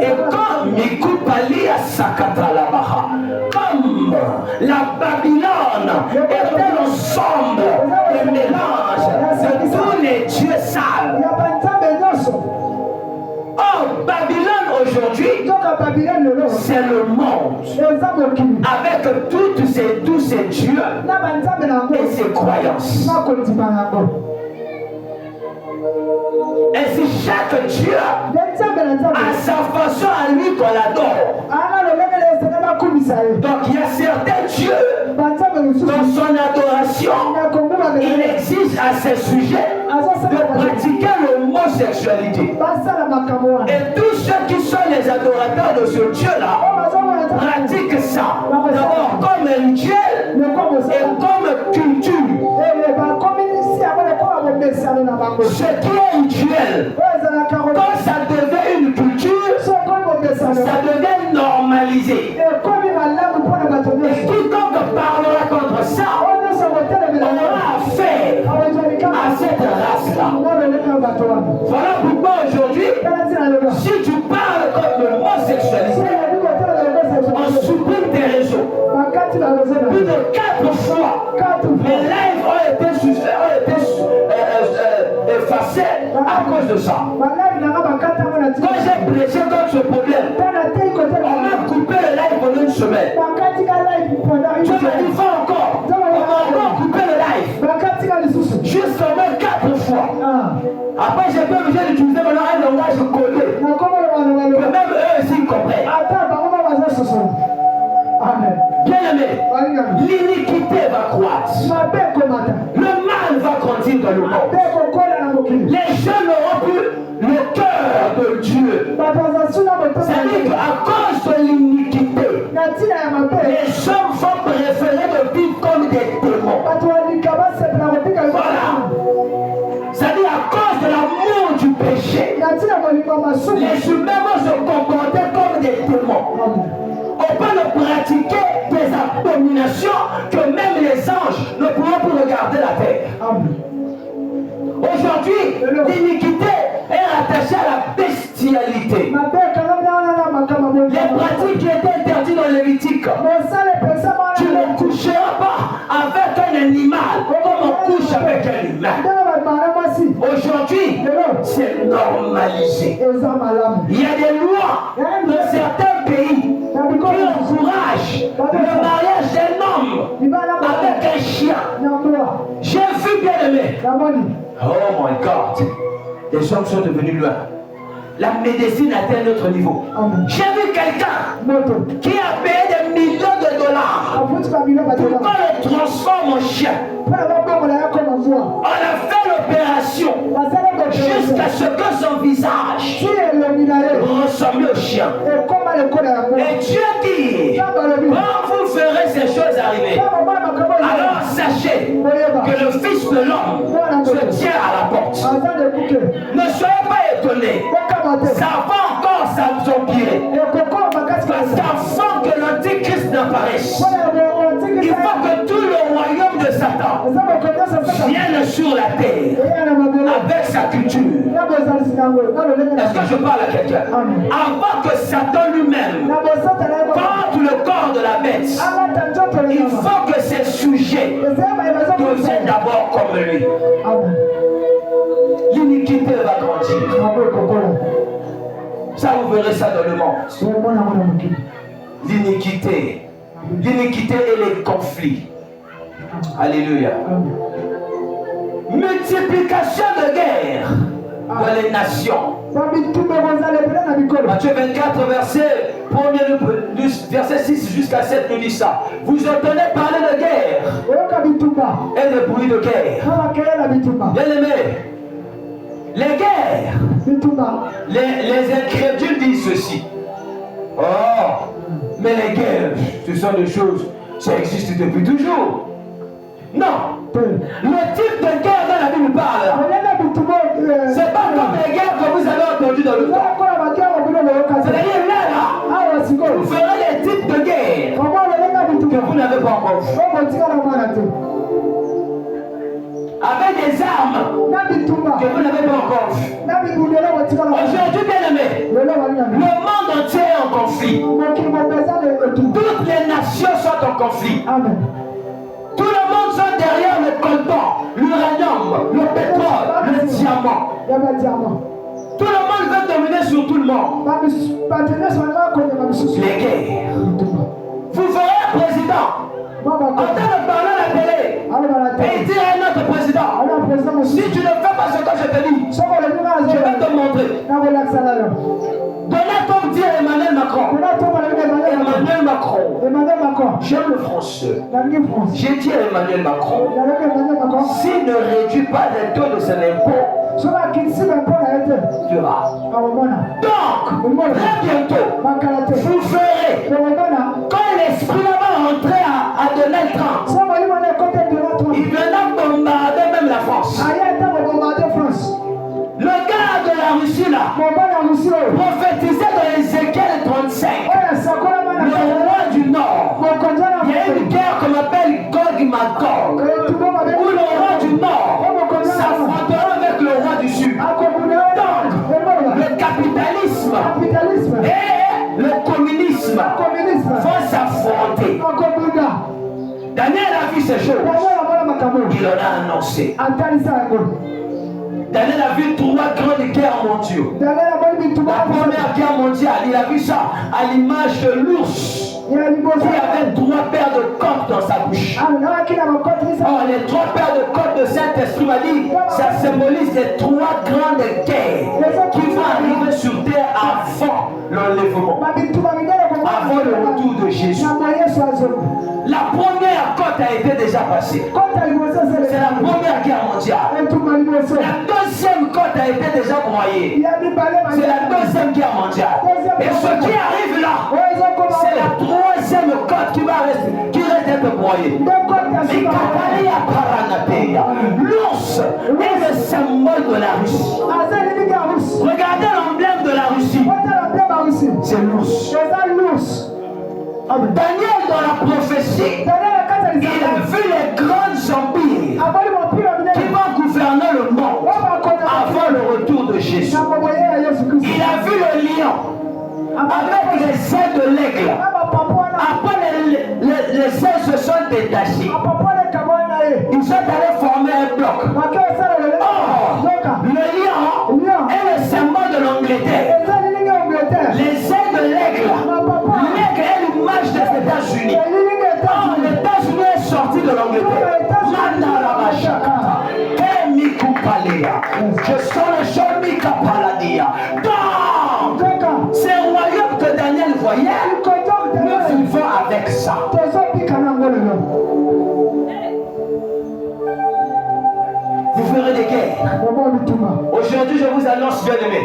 Et comme Mikupalia Sakatalabaha, comme la Babylone est un ensemble de mélange de tous les dieux sales. Oh, Babylone aujourd'hui, c'est le monde avec tous ces dieux et ses croyances. Et si chaque Dieu a sa façon à lui qu'on l'adore. Donc il y a certains dieux dans son adoration, il exige à ses sujets de pratiquer l'homosexualité. Et tous ceux qui sont les adorateurs de ce Dieu-là pratiquent ça. D'abord comme rituel et comme culture. Ce qui est rituel, quand ça devient une culture, ça devient normalisé. Et quiconque parlera contre ça, on aura affaire à cette race-là. Voilà pourquoi aujourd'hui, si tu parles contre l'homosexualité, on supprime tes réseaux. Plus de 4 fois, les lives ont été effacés à cause de ça. Quand j'ai prêché contre ce problème, on m'a coupé le live pendant une semaine. Je me dis, va encore. On m'a encore coupé le live. Juste au moins 4 fois. Après, j'ai pas obligé d'utiliser maintenant un langage codé. Que même eux aussi comprennent. Amen. Bien aimé, l'iniquité va croître. Le mal va grandir dans le monde. Les gens n'auront plus le cœur de Dieu. C'est-à-dire qu'à cause de l'iniquité, les hommes vont préférer de vivre comme des démons. Voilà. C'est-à-dire à cause de l'amour du péché, les humains vont se comporter comme des démons. On peut ne pratiquer des abominations que même les anges ne pourront plus regarder la terre. Aujourd'hui, l'iniquité est rattachée à la bestialité. Les pratiques qui étaient interdites dans le Lévitique. Tu ne coucheras pas avec un animal comme on couche avec un humain. Aujourd'hui, c'est normalisé. Il y a des lois dans certains pays qui encouragent le mariage d'un homme avec un chien. J'ai vu, bien aimé. Oh my God, les hommes sont devenus loin. La médecine atteint un autre niveau. J'ai vu quelqu'un qui a payé des millions de dollars pour qu'on le transforme en chien. On a fait l'opération jusqu'à ce que son visage ressemble au chien. Et Dieu dit, quand vous verrez ces choses arriver, alors sachez que le Fils de l'homme se tient à la porte. Ne soyez pas étonnés. Ça va encore s'empirer. Parce qu'avant que l'Antichrist n'apparaisse, il faut que tout le royaume de Satan vienne sur la terre avec sa culture. Est-ce que je parle à quelqu'un? Avant que Satan lui-même porte le corps de la bête, il faut que ses sujets deviennent d'abord comme lui. L'iniquité va grandir. Ça, vous verrez ça dans le monde. L'iniquité. L'iniquité et les conflits. Alléluia. Multiplication de guerre dans les nations. Matthieu 24, verset 6 jusqu'à 7 nous dit ça. Vous entendez parler de guerre et de bruit de guerre. Bien aimé, les guerres, les incrédules disent ceci. Oh, mais les guerres, ce sont des choses, ça existe depuis toujours. Non, le type de guerre dont la Bible parle, c'est pas comme les guerres que vous avez entendues dans le temps. C'est-à-dire là, vous ferez les types de guerre que vous n'avez pas encore vu. Avec des armes que vous n'avez pas encore vues. Aujourd'hui, bien aimé, le monde entier est en conflit. Toutes les nations sont en conflit. Amen. Tout le monde sont derrière le coltan, l'uranium, le pétrole, le diamant. Tout le monde veut dominer sur tout le monde. Les guerres. Vous verrez un président entendre parler à la télé et dire à notre président, si tu ne fais pas ce que je te dis, je vais te montrer. Donald Trump dit à Emmanuel Macron. Emmanuel Macron. J'aime le français. J'ai dit à Emmanuel Macron, s'il ne réduit pas les taux de ses impôts, tu vas. Donc, très bientôt, vous verrez, quand l'esprit va rentrer à Donald Trump, il viendra bombarder même la France. Le gars de la Russie là, prophétisait dans Ézéchiel 35, le roi du Nord. Il y a une guerre qu'on appelle Gog et Magog, où le roi du Nord s'affrontera avec le roi du Sud. Donc, le capitalisme et le communisme vont s'affronter. Daniel a vu ces choses. Il en a annoncé. Daniel a vu 3 grandes guerres mondiales. La première guerre mondiale, il a vu ça à l'image de l'ours qui avait 3 paires de cordes dans sa bouche. Or, les 3 paires de cordes de Saint-Esprit m'a dit, ça symbolise les 3 grandes guerres qui vont arriver sur terre avant l'enlèvement, avant le retour de Jésus. La première côte a été déjà passée. C'est la première guerre mondiale. La deuxième côte a été déjà broyée. C'est la deuxième guerre mondiale. Et ce qui arrive là, c'est la troisième côte qui reste être broyée. L'ours est le symbole de la Russie. Regardez l'emblème de la Russie. C'est l'ours. Daniel, dans la prophétie, il a vu les grands empires qui vont gouverner le monde avant le retour de Jésus. Il a vu le lion avec les ailes de l'aigle. Après, les ailes se sont détachées. Ils sont allés former un bloc. Or, le lion est le symbole de l'Angleterre. Les ailes de l'aigle. L'aigle est l'image des États-Unis. Or, les États-Unis est sorti de l'Angleterre. Je sens le chant Mikapaladia. Donc, ces royaumes que Daniel voyait, nous vivons avec ça. Vous ferez des guerres. Aujourd'hui, je vous annonce, bien aimé,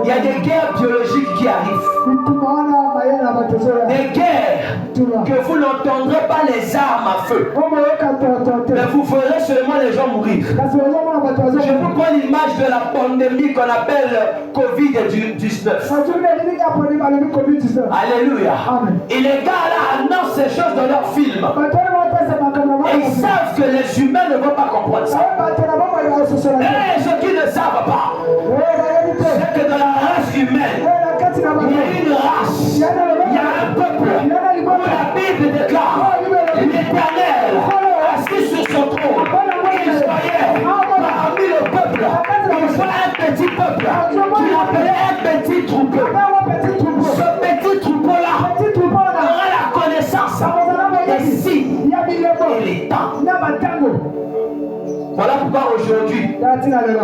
il y a des guerres biologiques qui arrivent. Des guerres que vous n'entendrez pas les armes à feu. Mais vous ferez seulement les gens mourir. Je vous prends l'image de la pandémie qu'on appelle Covid-19. Alléluia. Et les gars là annoncent ces choses dans leurs films. Et ils savent que les humains ne vont pas comprendre ça. Et ceux qui ne savent pas, c'est que dans la race humaine, il y a une race, il y a un peuple où la Bible déclare l'Éternel assis sur son trône. Il voyait parmi le peuple, il voit un petit peuple qu'il appelait un petit troupeau. Ce petit troupeau-là aura la connaissance des signes et les temps. Voilà pourquoi aujourd'hui,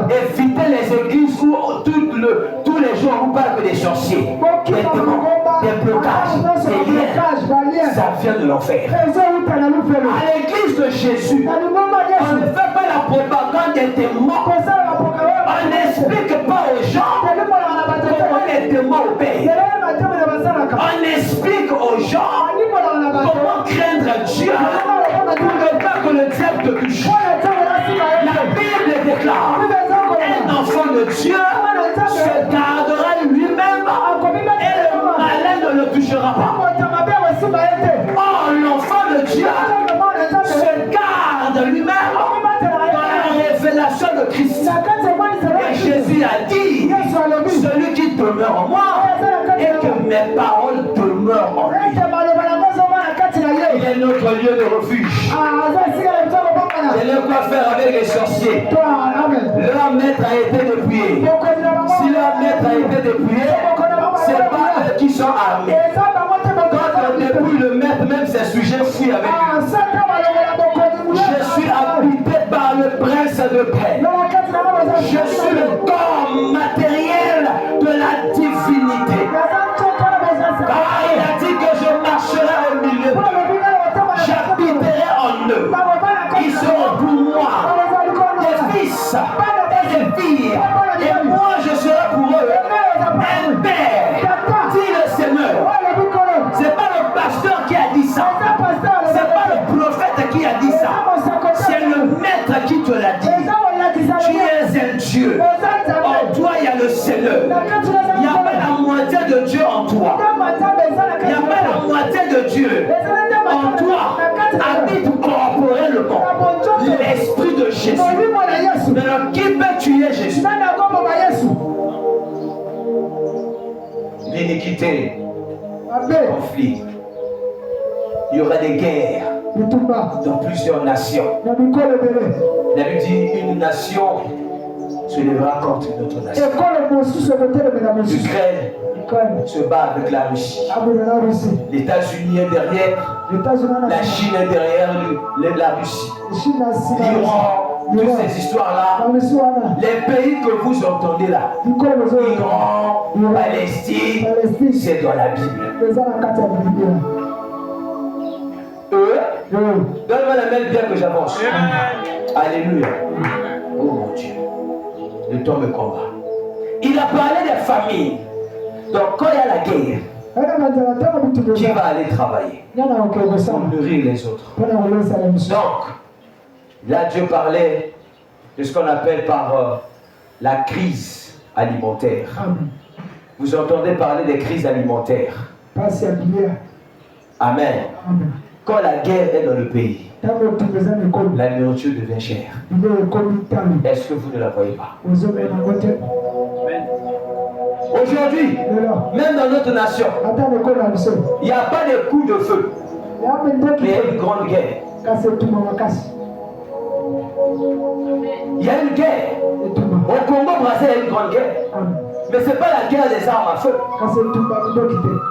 évitez les églises où tous les jours on parle que des sorciers, des démons, des blocages, des liens. Ça vient de l'enfer. À l'église de Jésus, on ne fait pas la propagande des démons. On n'explique pas aux gens comment les démons opèrent. On explique aux gens comment craindre Dieu pour ne pas que le diable te touche. La Bible déclare un enfant de Dieu se gardera lui-même et le malin ne le touchera pas. Or, l'enfant de Dieu se garde lui-même dans la révélation de Christ. Et Jésus a dit, celui qui demeure en moi et que mes paroles demeurent en lui. Il est notre lieu de refuge. Il y a quoi faire avec les sorciers. Leur maître a été dépouillé. Si leur maître a été dépouillé, c'est pas eux qui sont armés. Quand on dépouille le maître, même ses sujets fuient avec lui. Je suis habité par le prince de paix. Je suis le corps matériel de la divinité. Car il a dit que je marcherai au milieu d'eux. J'habiterai en eux. Ils seront pour moi des fils et des filles. Et moi je serai pour eux un père. Dit le Seigneur. C'est pas le pasteur qui a dit ça. C'est pas le prophète qui a dit ça. C'est le maître qui te l'a dit. Tu es un Dieu. En toi il y a le Seigneur. Il n'y a pas la moitié de Dieu en toi. Il n'y a pas la moitié de Dieu en toi. Habite corporellement l'esprit de Jésus. Mais qui peut tuer Jésus? L'iniquité, le conflit. Il y aura des guerres dans plusieurs nations. La Bible dit une nation se lèvera contre une autre nation. L'Ukraine se bat avec la Russie. Les États-Unis est derrière. La Chine est derrière la Russie. L'Iran, toutes ces histoires-là. Les pays que vous entendez là, Iran, Palestine, c'est dans la Bible. Donne-moi la main bien que j'avance. Alléluia. Oh mon Dieu. Le temps me combat. Il a parlé des familles. Donc quand il y a la guerre, qui va aller travailler pour nourrir les autres? Donc, là Dieu parlait de ce qu'on appelle par la crise alimentaire. Vous entendez parler des crises alimentaires. Amen. Quand la guerre est dans le pays, la nourriture devient chère. Est-ce que vous ne la voyez pas? Aujourd'hui, même dans notre nation, il n'y a pas de coup de feu. Il y a une grande guerre. Il y a une guerre. Au Congo-Brazzaville, il y a une grande guerre. Mais ce n'est pas la guerre des armes à feu.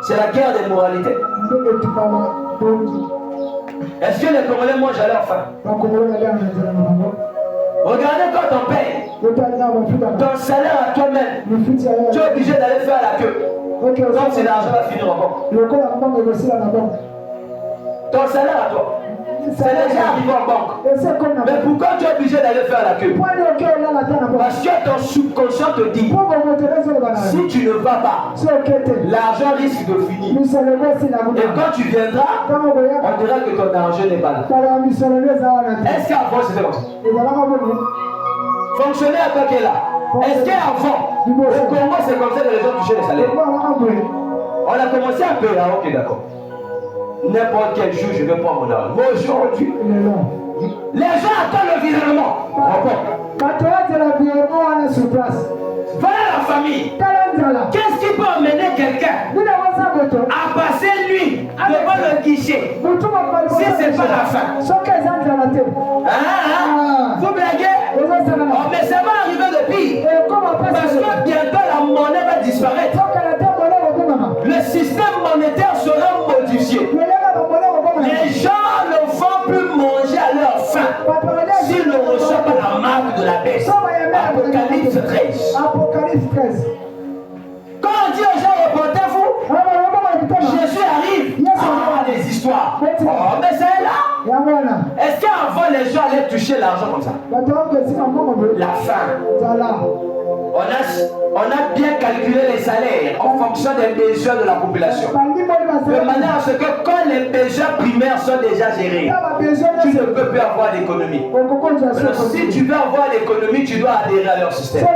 C'est la guerre des moralités. Est-ce que les Congolais mangent à leur faim? Regardez quand on paye ton salaire à toi-même, tu es obligé d'aller faire la queue. Donc c'est l'argent va finir en banque. Ton salaire à toi, c'est déjà arrivé en banque. Mais pourquoi tu es obligé d'aller faire la queue? Parce que ton subconscient te dit, si tu ne vas pas, l'argent risque de finir. Et quand tu viendras, on dira que ton argent n'est pas là. Est-ce qu'avant c'était comme ça? Fonctionner à toi qui est là. Est-ce qu'avant, au Congo c'est comme ça que les gens touchaient les salaires? On a commencé à payer, ok d'accord. N'importe quel jour, je vais prendre mon argent. Mais aujourd'hui, Les gens attendent le gouvernement. Voilà la famille. Qu'est-ce qui peut amener quelqu'un à passer nuit devant le guichet si ce n'est pas la fin? Vous blaguez? Oh, mais ça va arriver de pire. Parce que bientôt la monnaie va disparaître. Le système monétaire sera modifié. Les gens ne vont plus manger à leur faim s'ils ne reçoivent pas la marque de la baisse. Apocalypse 13. Quand on dit aux gens, reportez-vous, Jésus arrive. Les histoires. Oh, mais c'est là. Est-ce qu'avant les gens allaient toucher l'argent comme ça? La fin. On a bien calculé les salaires en fonction des besoins de la population. De manière à ce que quand les besoins primaires sont déjà gérés, tu ne peux plus avoir d'économie. Si tu veux avoir l'économie, tu dois adhérer à leur système.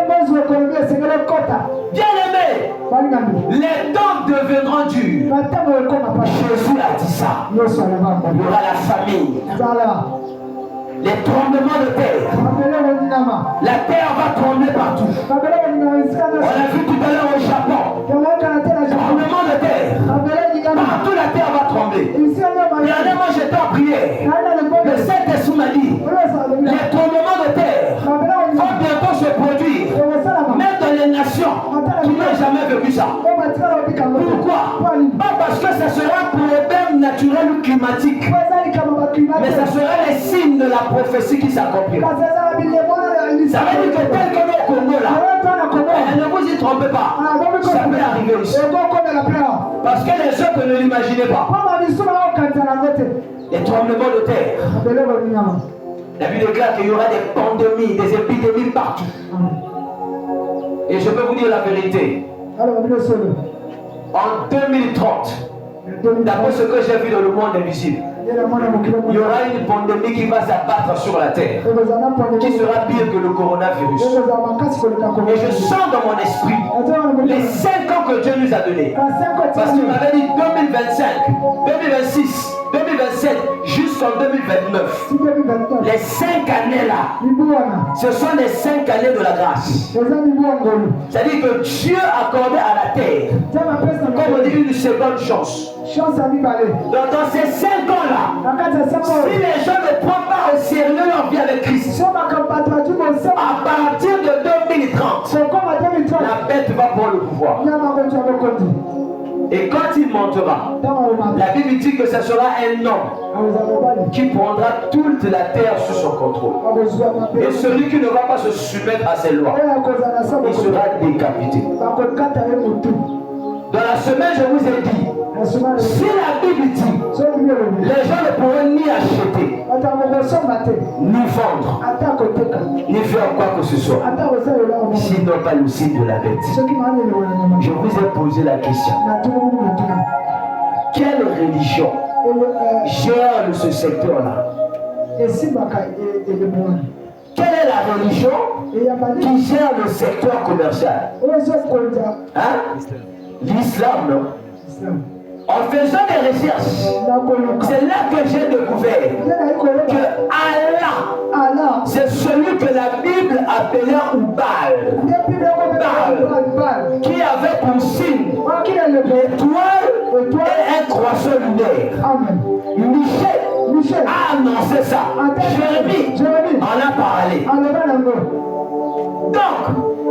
Bien aimé, les temps deviendront durs. Jésus a dit ça. Il y aura la famine. Les tremblements de terre. La terre va trembler partout. On a vu tout à l'heure au Japon. Tremblement de terre. Partout la terre va trembler. Dernièrement j'étais en prière. Le Saint-Esprit m'a dit, les tremblements de terre vont bientôt se produire. Même dans les nations qui n'ont jamais vécu ça. Pourquoi? Pas parce que ça sera un problème naturel ou climatique, mais ça sera les signes de la prophétie qui s'accomplira. Ça veut dire que tel que au Congo là, ne vous y trompez pas, ça peut arriver aussi. Parce que les autres ne l'imaginez pas. Les tremblements de terre. La Bible déclare qu'il y aura des pandémies, des épidémies partout. Et je peux vous dire la vérité. En 2030, d'après ce que j'ai vu dans le monde invisible, il y aura une pandémie qui va s'abattre sur la terre, qui sera pire que le coronavirus. Et je sens dans mon esprit les 5 ans que Dieu nous a donnés. Parce qu'il m'avait dit 2025, 2026, 2027, jusqu'en 2029. Les 5 années là, ce sont les 5 années de la grâce. C'est-à-dire que Dieu accordait à la terre, comme on dit, une seconde chance. Donc dans ces 5 ans-là, si les gens ne prennent pas au sérieux leur vie avec Christ, à partir de 2030, la bête va prendre le pouvoir. Et quand il montera, la Bible dit que ce sera un homme qui prendra toute la terre sous son contrôle. Et celui qui ne va pas se soumettre à ses lois, il sera décapité. Dans la semaine, je vous ai dit, si la Bible dit, les gens ne pourront ni acheter, ni vendre, ni faire quoi que ce soit, s'ils n'ont pas le signe de la bête. Je vous ai posé la question. Quelle religion gère ce secteur-là? Quelle est la religion qui gère le secteur commercial? Hein? L'islam, non? En faisant des recherches, c'est là que j'ai découvert que Allah, c'est celui que la Bible appelait Ubal, qui avait pour signe l'étoile et un croissant lunaire. Michel a annoncé ça. Jérémie en a parlé. Donc,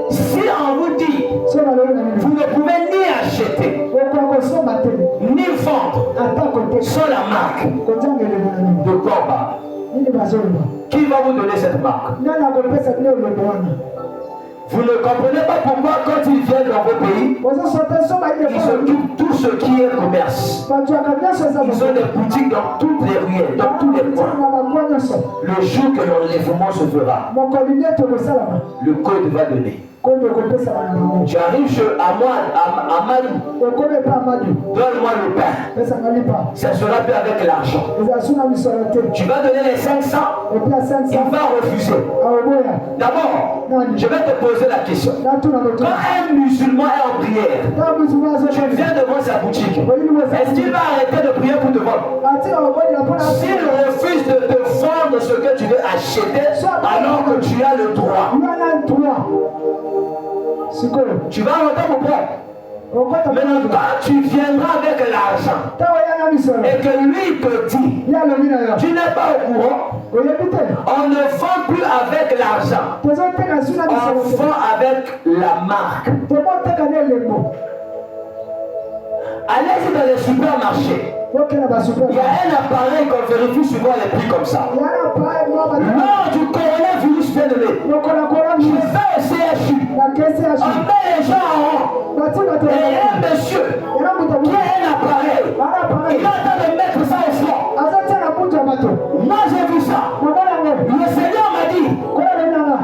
si on vous dit, vous ne pouvez ni acheter, ni vendre sans la marque, de quoi on parle? Qui va vous donner cette marque? Vous ne comprenez pas pourquoi quand ils viennent dans vos pays, ils s'occupent tout ce qui est commerce. Ils ont des boutiques dans toutes les ruelles, dans tous les coins. Le jour que l'enlèvement se fera, le code va donner. Tu arrives chez Amadou, donne-moi le pain. Ça sera fait avec l'argent. Tu vas donner les 500, il va refuser. D'abord, je vais te poser la question. Quand un musulman est en prière, tu viens devant sa boutique, est-ce qu'il va arrêter de prier pour te vendre? S'il refuse de te vendre ce que tu veux tu as le droit. Tu vas entendre mon père. Maintenant, quand tu viendras avec l'argent et que lui te dit, tu n'es pas au courant, on ne vend plus avec l'argent, on vend avec la marque. Allez-y dans les supermarchés. Il y a un appareil qu'on vérifie souvent les prix comme ça. Lors du coronavirus phénomène, je vais au CHU. On met les gens en rang. Et un monsieur qui a un appareil, il est en train de mettre ça au front. Moi j'ai vu ça. Le Seigneur m'a dit,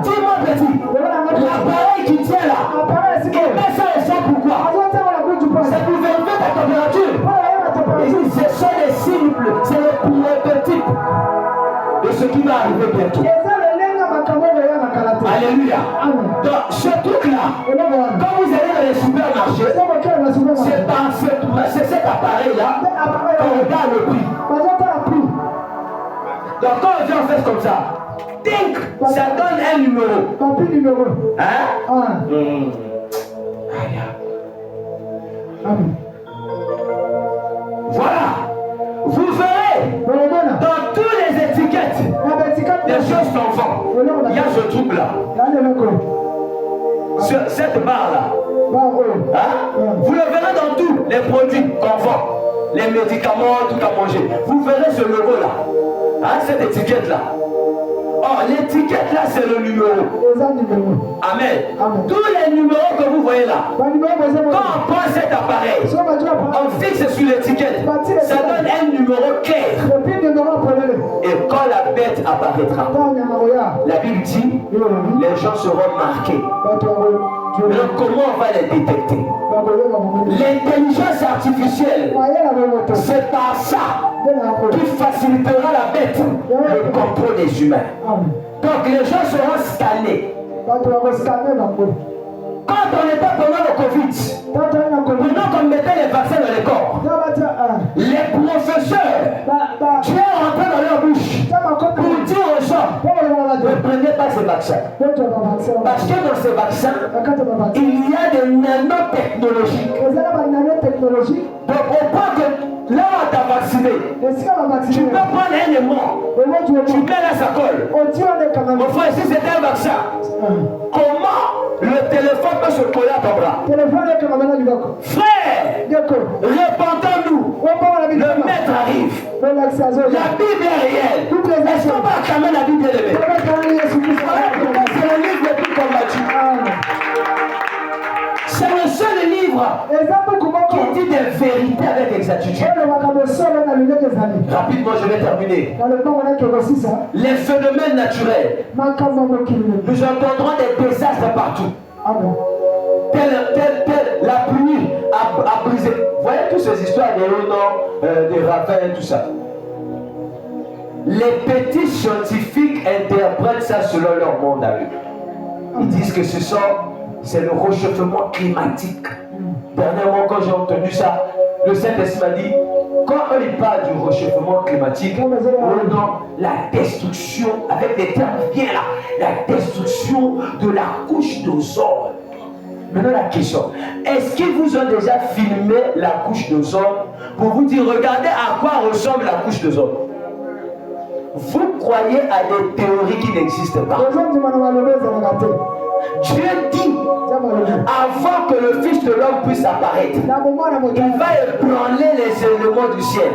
dis-moi petit, l'appareil qui tient là, il met ça au front pourquoi? C'est pour vérifier ta température. Il dit, ce sont les signes, c'est le prototype de ce qui va arriver bientôt. Alléluia. Donc ce truc-là, quand vous allez dans les supermarchés, c'est cet appareil-là qu'on regarde le prix. Donc quand on vient en fait comme ça, ding, ça donne un numéro. Hein? Voilà. Vous verrez dans toutes les étiquettes des choses d'enfants. Il y a ce truc-là. Cette barre-là. Hein? Vous le verrez dans tous les produits qu'on vend. Les médicaments, tout à manger. Vous verrez ce logo-là. Hein? Cette étiquette-là. Oh, l'étiquette là, c'est le numéro. Amen. Tous les numéros que vous voyez là, quand on prend cet appareil, on fixe sur l'étiquette, ça donne un numéro clair. Et quand la bête apparaîtra, la Bible dit, les gens seront marqués. Alors comment on va les détecter? L'intelligence artificielle, c'est par ça qui facilitera la bête le contrôle des humains. Donc les gens seront scannés. Quand on était pendant le Covid, pendant qu'on mettait les vaccins dans les corps, les professeurs, tu es rentré dans leur bouche pour dire aux gens, ne prenez pas ces vaccins. Parce que dans ces vaccins, il y a des nanotechnologies. Donc au point que là on t'a vacciné, tu peux prendre un aimant, tu mets la sacolle. Mon frère, si c'était un vaccin, comment le téléphone peut se coller à ton bras? Frère, répondons-nous. Le maître arrive. La Bible est réelle. Est-ce qu'on va acclamer la Bible élevée? C'est le livre le plus combattu. C'est le seul livre qui dit des vérités avec exactitude. Rapidement, je vais terminer. Les phénomènes naturels. Nous entendrons des désastres partout. La pluie a brisé. Vous voyez toutes ces histoires des renards, des ravins, tout ça. Les petits scientifiques interprètent ça selon leur monde à eux. Ils disent que c'est le réchauffement climatique. Dernièrement, quand j'ai entendu ça, le Saint-Esprit m'a dit, quand il parle du réchauffement climatique, la destruction, avec des termes bien là, la destruction de la couche d'ozone. Maintenant la question, est-ce qu'ils vous ont déjà filmé la couche d'ozone pour vous dire, regardez à quoi ressemble la couche d'ozone? Vous croyez à des théories qui n'existent pas. Dieu dit, avant que le Fils de l'homme puisse apparaître, il va ébranler les éléments du ciel.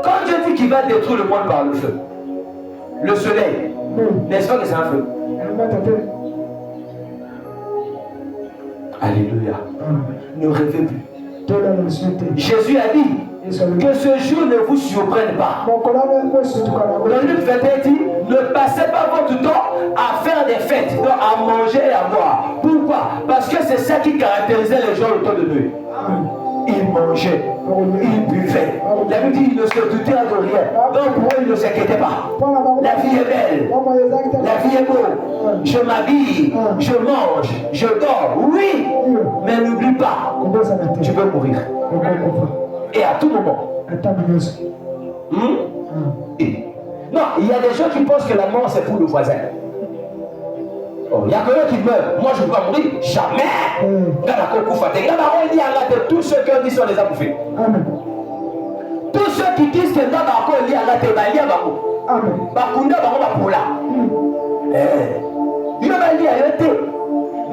Quand Dieu dit qu'il va détruire le monde par le feu, le soleil, n'est-ce pas que c'est un feu? Alléluia. Ne rêvez plus. Jésus a dit que ce jour ne vous surprenne pas. Dans Luc 21 dit, ne passez pas votre temps à faire des fêtes, donc à manger et à boire. Pourquoi? Parce que c'est ça qui caractérisait les gens autour de nous. Ils mangeaient, ils buvaient. La Bible dit, ils ne se doutaient de rien. Donc pour eux, ils ne s'inquiétaient pas. La vie est belle, la vie est beau. Je m'habille, je mange, je dors. Oui, mais n'oublie pas, tu peux mourir. Et à tout moment. Et Non, il y a des gens qui pensent que la mort c'est pour le voisin. Il y a que eux qui meurent. Moi je ne vais pas mourir. Jamais. Tous ceux qui ont dit ça les a bouffés. Amen. Tous ceux qui disent que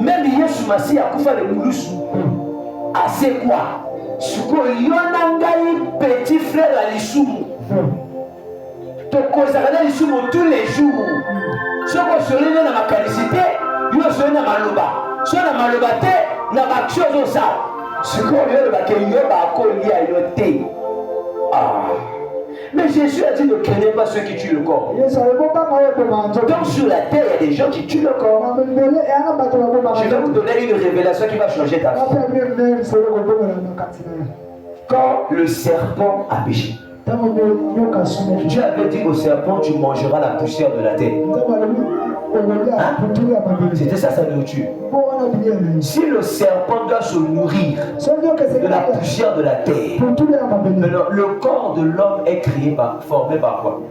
même Yesu Masi a kufa le mulusu. C'est quoi? Ce que Yonangai petit frère à l'Issoumou. Tu consacres l'Issoumou tous les jours. Ce que je suis dans ma calicité, je suis dans ma loba. Je suis dans ma loba, dans ma chose au ça. Ce que je suis dans mais Jésus a dit ne craignez pas ceux qui tuent le corps. Donc sur la terre, il y a des gens qui tuent le corps. Je vais vous donner une révélation qui va changer ta vie. Quand le serpent a péché, Dieu avait dit au serpent, tu mangeras la poussière de la terre. C'était ça sa nourriture. Si le serpent doit se nourrir de la poussière de la terre, maintenant, le corps de l'homme est formé par quoi?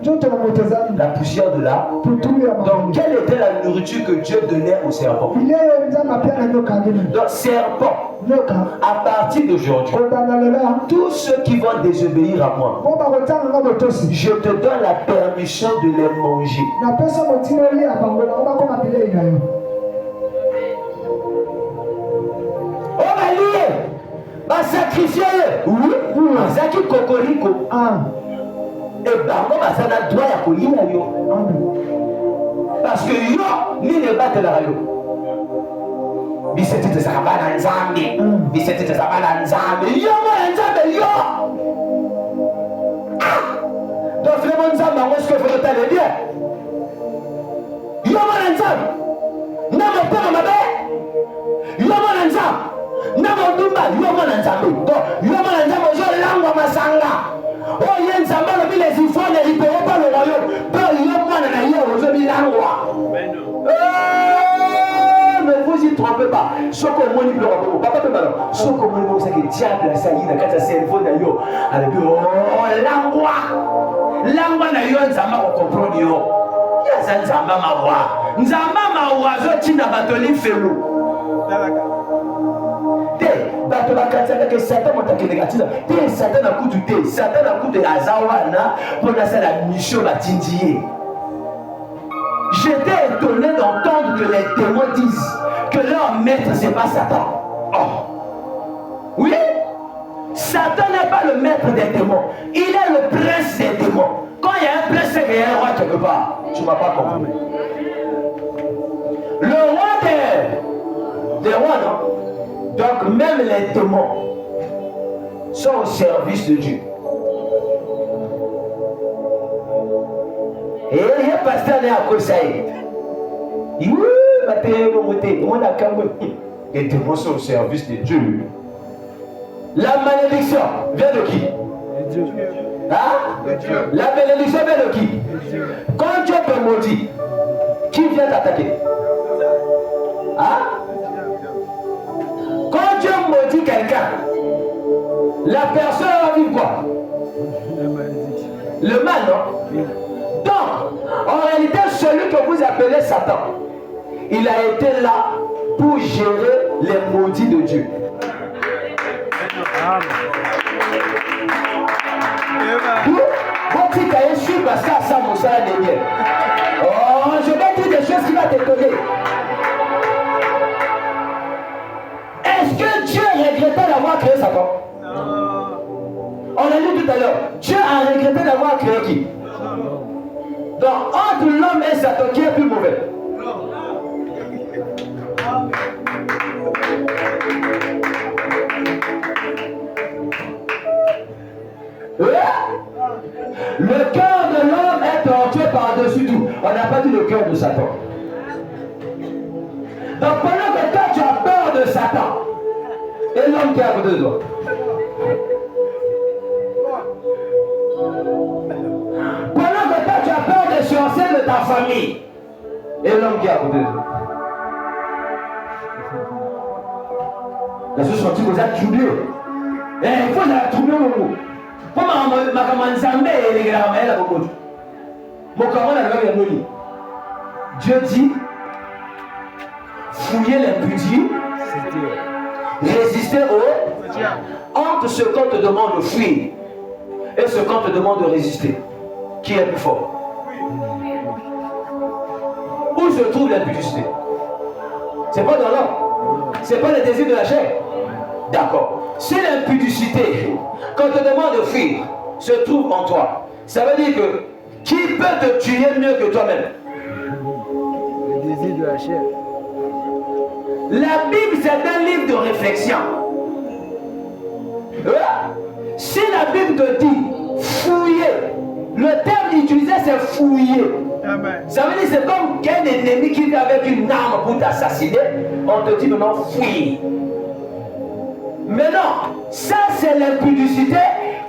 La poussière de la. Donc quelle était la nourriture que Dieu donnait au serpent? Donc serpent, à partir d'aujourd'hui, tous ceux qui vont désobéir à moi, je te donne la permission de les manger. On va lier, va sacrifier, oui, Zaki Kokoriko, et Bango Basana doit y accueillir yo. Parce que yo, ni ne battent la radio. Biseti de Sabana Nzambi, Biseti de Sabana Nzambi, yo, moi Nzambi, yo. Donc vraiment Nzambi, moi ce que vous notez bien. Yo, moi Nzambi, n'a pas ma belle. Yo, moi Nzambi, n'a pas Dumba, yo, moi Nzambi. Donc, yo, moi Nzambi, je langue Masanga. Oh, yen Nzambi, le les enfants ne libèrent pas le royaume. Donc, yo, moi Nzambi, je langue. Ne vous y trompez pas. Ce qu'on m'a dit, papa, ce qu'on m'a dit, c'est que diable a sailli dans le cerveau d'ailleurs. Elle dit, oh, l'angwa d'ailleurs, Nzamba comprend yo. Il y a Nzamba mawa. Nzamba mawa, je tiens à batoli felou. Bato bakataka que Satan m'a attaqué négatif. Satan a coup du thé, Satan a coup de Azawana pour la mission la tindier. J'étais étonné d'entendre que les démons disent que leur maître c'est pas Satan. Oh. Oui, Satan n'est pas le maître des démons, il est le prince des démons. Quand il y a un prince, il y a un roi quelque part. Tu ne m'as pas compris. Le roi des rois, non? Donc même les démons sont au service de Dieu. Et le pasteur est à Kosaï. Il les démons sont au service de Dieu. La malédiction vient de qui? De Dieu. Hein? Dieu. La bénédiction vient de qui? Dieu. Quand Dieu te maudit, qui vient t'attaquer? Hein? Quand Dieu maudit quelqu'un, la personne va vivre quoi? Le mal, non? Donc, en réalité, celui que vous appelez Satan, il a été là pour gérer les maudits de Dieu. Bon, tu as su parce qu'à ça, mon salaire est bien. Oh, je vais dire des choses qui vont t'étonner. Est-ce que Dieu regrettait d'avoir créé Satan? On a dit tout à l'heure, Dieu a regretté d'avoir créé qui? Donc, entre l'homme et Satan, qui est plus mauvais? Le cœur de l'homme est tortueux par-dessus tout. On n'a pas dit le cœur de Satan. Donc pendant que toi tu as peur de Satan, et l'homme qui est à côté de toi. Pendant que toi tu as peur des sorciers de ta famille, et l'homme qui est à côté de toi. La chose sortie comme ça, troublé. Il faut la trouver au mot. Comment ma Nzambe et les gars, elle a beaucoup. Dieu dit, fouillez l'impudie, résister entre ce qu'on te demande de fuir et ce qu'on te demande de résister. Qui est plus fort? Où se trouve l'impudicité? C'est pas dans l'homme. C'est pas le désir de la chair. D'accord. Si l'impudicité qu'on te demande de fuir se trouve en toi, ça veut dire que qui peut te tuer mieux que toi-même? Le désir de la chair. La Bible, c'est un livre de réflexion. Si la Bible te dit fouiller, le terme utilisé c'est fouiller. Amen. Ça veut dire c'est comme qu'un ennemi qui vient avec une arme pour t'assassiner, on te dit maintenant fouille. Mais non, ça c'est l'impudicité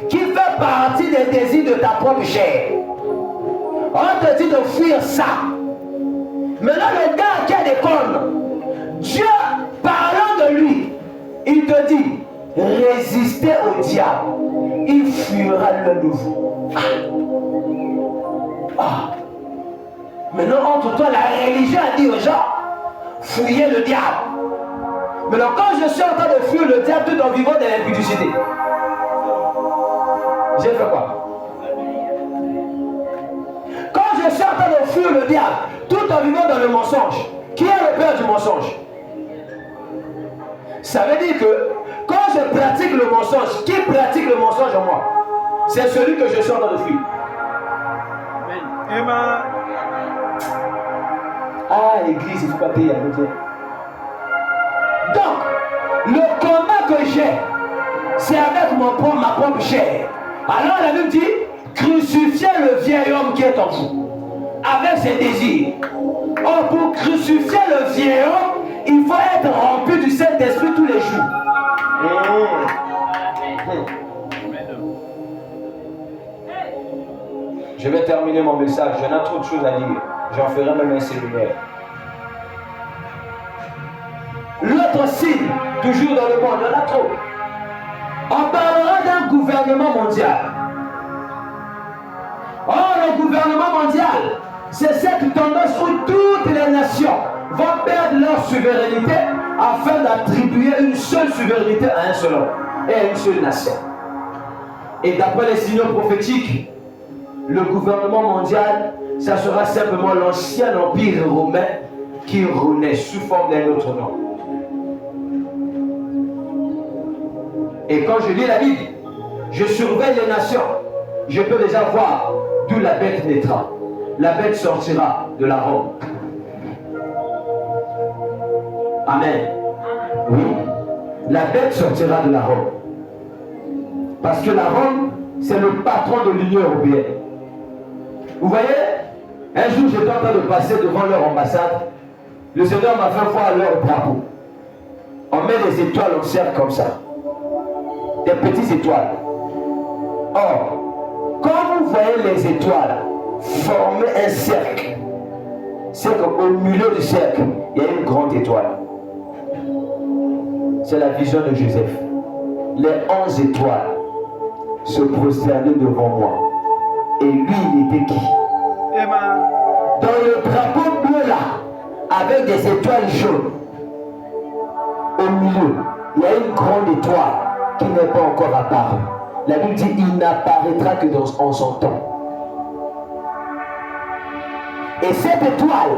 qui fait partie des désirs de ta propre chair. On te dit de fuir ça. Maintenant le gars qui a des cornes, Dieu parlant de lui, il te dit résistez au diable, il fuira loin de vous. Maintenant, entre toi, la religion a dit aux gens fouillez le diable. Maintenant, quand je suis en train de fuir le diable tout en vivant dans l'impudicité, j'ai fait quoi? Quand je suis en train de fuir le diable tout en vivant dans le mensonge, qui est le père du mensonge? Ça veut dire que quand je pratique le mensonge, qui pratique le mensonge en moi? C'est celui que je suis en train de fuir. Amen. Ah, l'église, il ne faut pas payer à l'autre. Donc, le combat que j'ai, c'est avec ma propre chair. Alors la Bible dit, crucifiez le vieil homme qui est en vous, avec ses désirs. Or, pour crucifier le vieil homme, il faut être rempli du Saint-Esprit tous les jours. Je vais terminer mon message. J'en ai trop de choses à dire. J'en ferai même un séminaire. L'autre signe, toujours dans le monde, il y en a trop. On parlera d'un gouvernement mondial. Or, le gouvernement mondial, c'est cette tendance où toutes les nations vont perdre leur souveraineté afin d'attribuer une seule souveraineté à un seul homme et à une seule nation. Et d'après les signaux prophétiques, le gouvernement mondial, ça sera simplement l'ancien empire romain qui renaît sous forme d'un autre nom. Et quand je lis la Bible, je surveille les nations. Je peux déjà voir d'où la bête naîtra. La bête sortira de la Rome. Amen. Oui, la bête sortira de la Rome. Parce que la Rome, c'est le patron de l'Union européenne. Vous voyez, un jour j'étais en train de passer devant leur ambassade. Le Seigneur m'a fait voir leur drapeau. On met des étoiles au cercle comme ça. Des petites étoiles. Or, quand vous voyez les étoiles former un cercle, c'est qu'au milieu du cercle, il y a une grande étoile. C'est la vision de Joseph. Les 11 étoiles se prosternaient devant moi. Et lui, il était qui? Dans le drapeau bleu là, avec des étoiles jaunes, au milieu, il y a une grande étoile qui n'est pas encore apparue. La Bible dit il n'apparaîtra que en son temps. Et cette étoile,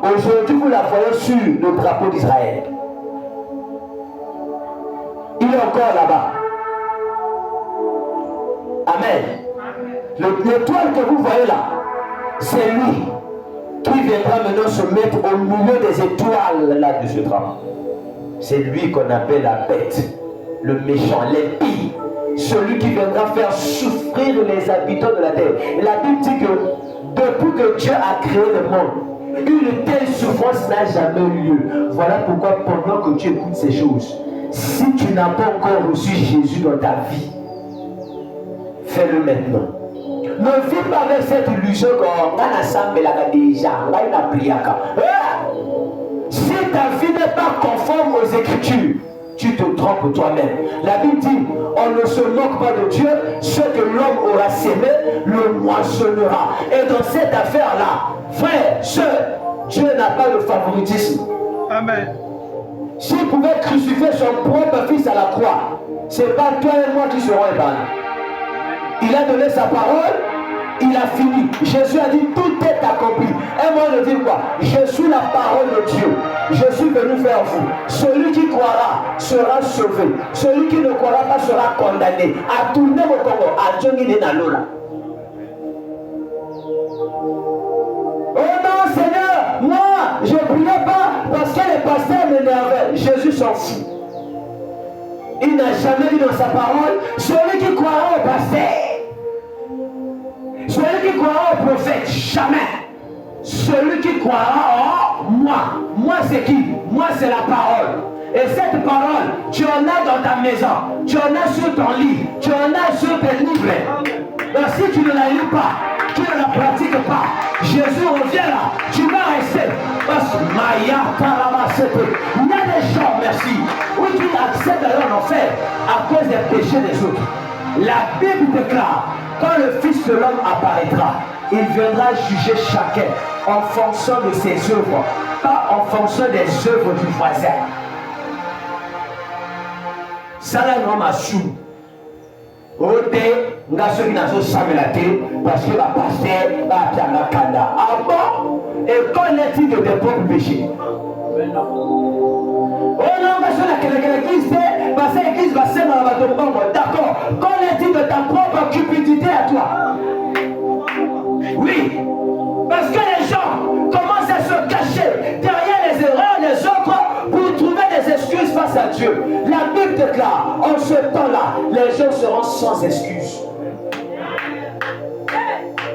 aujourd'hui vous la voyez sur le drapeau d'Israël. Il est encore là-bas. Amen. L'étoile que vous voyez là, c'est lui qui viendra maintenant se mettre au milieu des étoiles là de ce drapeau. C'est lui qu'on appelle la bête, le méchant, l'impie, celui qui viendra faire souffrir les habitants de la terre. Et la Bible dit que depuis que Dieu a créé le monde, une telle souffrance n'a jamais eu lieu. Voilà pourquoi pendant que tu écoutes ces choses, si tu n'as pas encore reçu Jésus dans ta vie, fais-le maintenant. Ne vis pas avec cette illusion qu'on a ensemble déjà, là il a prié. Si ta vie n'est pas conforme aux Écritures, tu te trompes toi-même. La Bible dit, on ne se moque pas de Dieu, ce que l'homme l'homme aura sémé, le moissonnera. Et dans cette affaire-là, frère, sœur, Dieu n'a pas de favoritisme. Amen. S'il pouvait crucifier son propre fils à la croix, ce n'est pas toi et moi qui serons épargnés. Il a donné sa parole, il a fini. Jésus a dit tout est accompli. Et moi je dis quoi? Je suis la parole de Dieu. Je suis venu vers vous. Celui qui croira sera sauvé. Celui qui ne croira pas sera condamné. À tourner mon Congo, à Johnny de Nalola. Oh non Seigneur, moi je ne priais pas parce que les pasteurs m'énervaient. Jésus s'en fout. Il n'a jamais dit dans sa parole, celui qui croira au pasteur, celui qui croira au prophète, jamais. Celui qui croira en moi. Moi c'est qui? Moi c'est la parole. Et cette parole, tu en as dans ta maison, tu en as sur ton lit, tu en as sur tes livres. Donc si tu ne la lis pas, tu ne la pratiques pas, Jésus revient là, tu vas rester. Parce que il y a des gens, merci, où tu acceptes d'aller en enfer à cause des péchés des autres. La Bible déclare, quand le Fils de l'homme apparaîtra, il viendra juger chacun en fonction de ses œuvres, pas en fonction des œuvres du voisin. Ça là, non, ma chou. Ote, nga ceux qui n'ont jamais parce que la pasteur va faire la kanda. Ah bon? Et qu'en est-il de tes propres péchés? Oh non, l'église, parce que l'église va se dans la bataille. D'accord. Qu'en est-il de ta propre cupidité à toi? Oui. Parce que les gens commencent à se cacher derrière les erreurs des autres pour trouver des excuses face à Dieu. La Bible déclare, en ce temps-là, les gens seront sans excuses.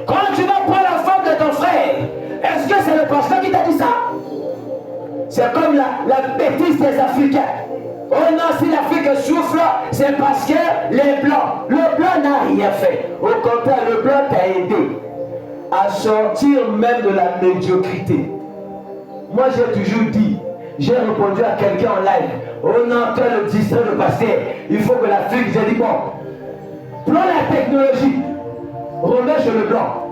Quand tu vas prendre la femme de ton frère, est-ce que c'est le pasteur qui t'a dit ça? C'est comme la bêtise des Africains. Oh non, si l'Afrique souffre, c'est parce que les Blancs, le Blanc n'a rien fait. Au contraire, le Blanc t'a aidé à sortir même de la médiocrité. Moi, j'ai toujours dit, j'ai répondu à quelqu'un en live, oh non, toi le distrait de pasteur, il faut que l'Afrique, j'ai dit bon, prends la technologie, remets chez le Blanc.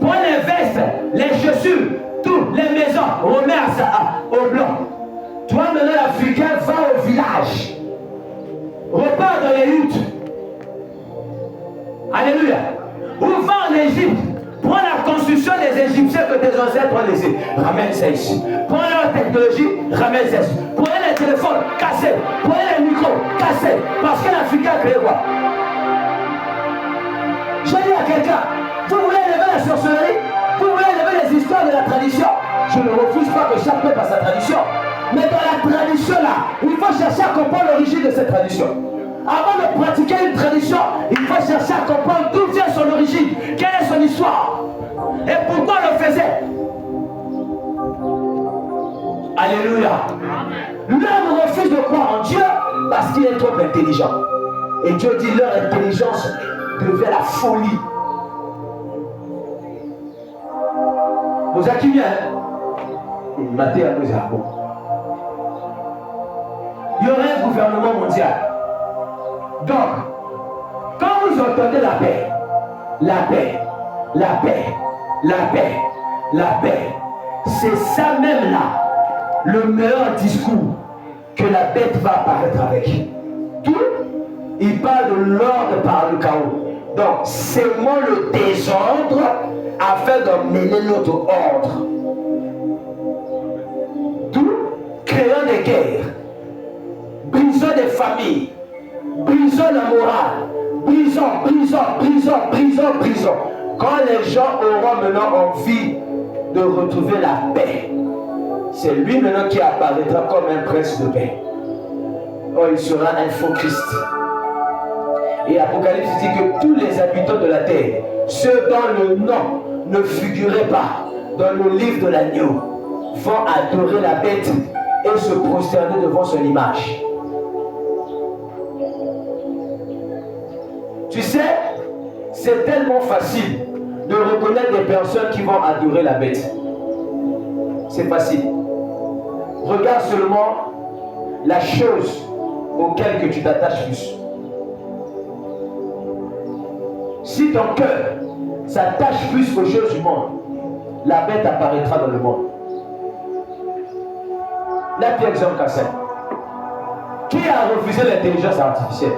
Prends les vestes, les chaussures, toutes les maisons, remets au Blanc. Toi, maintenant, l'Africain, va au village. Repars dans les huttes. Alléluia. Ou va en Égypte. Prends la construction des Égyptiens que tes ancêtres ont laissé. Ramène ça ici. Prends leur technologie, ramène ça ici. Prenez les téléphones, cassez. Prenez les micros, cassez. Parce que l'Africain a créé quoi? Je dis à quelqu'un, vous voulez élever la sorcellerie? Vous voulez élever les histoires de la tradition? Je ne refuse pas que chaque peuple a sa tradition. Mais dans la tradition là, il faut chercher à comprendre l'origine de cette tradition. Avant de pratiquer une tradition, il faut chercher à comprendre d'où vient son origine, quelle est son histoire et pourquoi on le faisait. Alléluia. L'homme refuse de croire en Dieu parce qu'il est trop intelligent. Et Dieu dit leur intelligence devient la folie. Vous êtes qui vient? Il m'a dit à nous arbres. Il y aurait un gouvernement mondial. Donc, quand vous entendez la paix, la paix, la paix, la paix, la paix, c'est ça même là, le meilleur discours que la bête va apparaître avec. Tout, il parle de l'ordre par le chaos. Donc, sémons le désordre afin d'emmener notre ordre. Tout, créant des guerres, brisant des familles, brisons la morale, brisons. Quand les gens auront maintenant envie de retrouver la paix, c'est lui maintenant qui apparaîtra comme un prince de paix. Oh, il sera un faux Christ. Et Apocalypse dit que tous les habitants de la terre, ceux dont le nom ne figurait pas dans le livre de l'agneau, vont adorer la bête et se prosterner devant son image. Tu sais, c'est tellement facile de reconnaître des personnes qui vont adorer la bête. C'est facile. Regarde seulement la chose auquel que tu t'attaches plus. Si ton cœur s'attache plus aux choses du monde, la bête apparaîtra dans le monde. Là, Pierre Jean Cassel. Qui a refusé l'intelligence artificielle?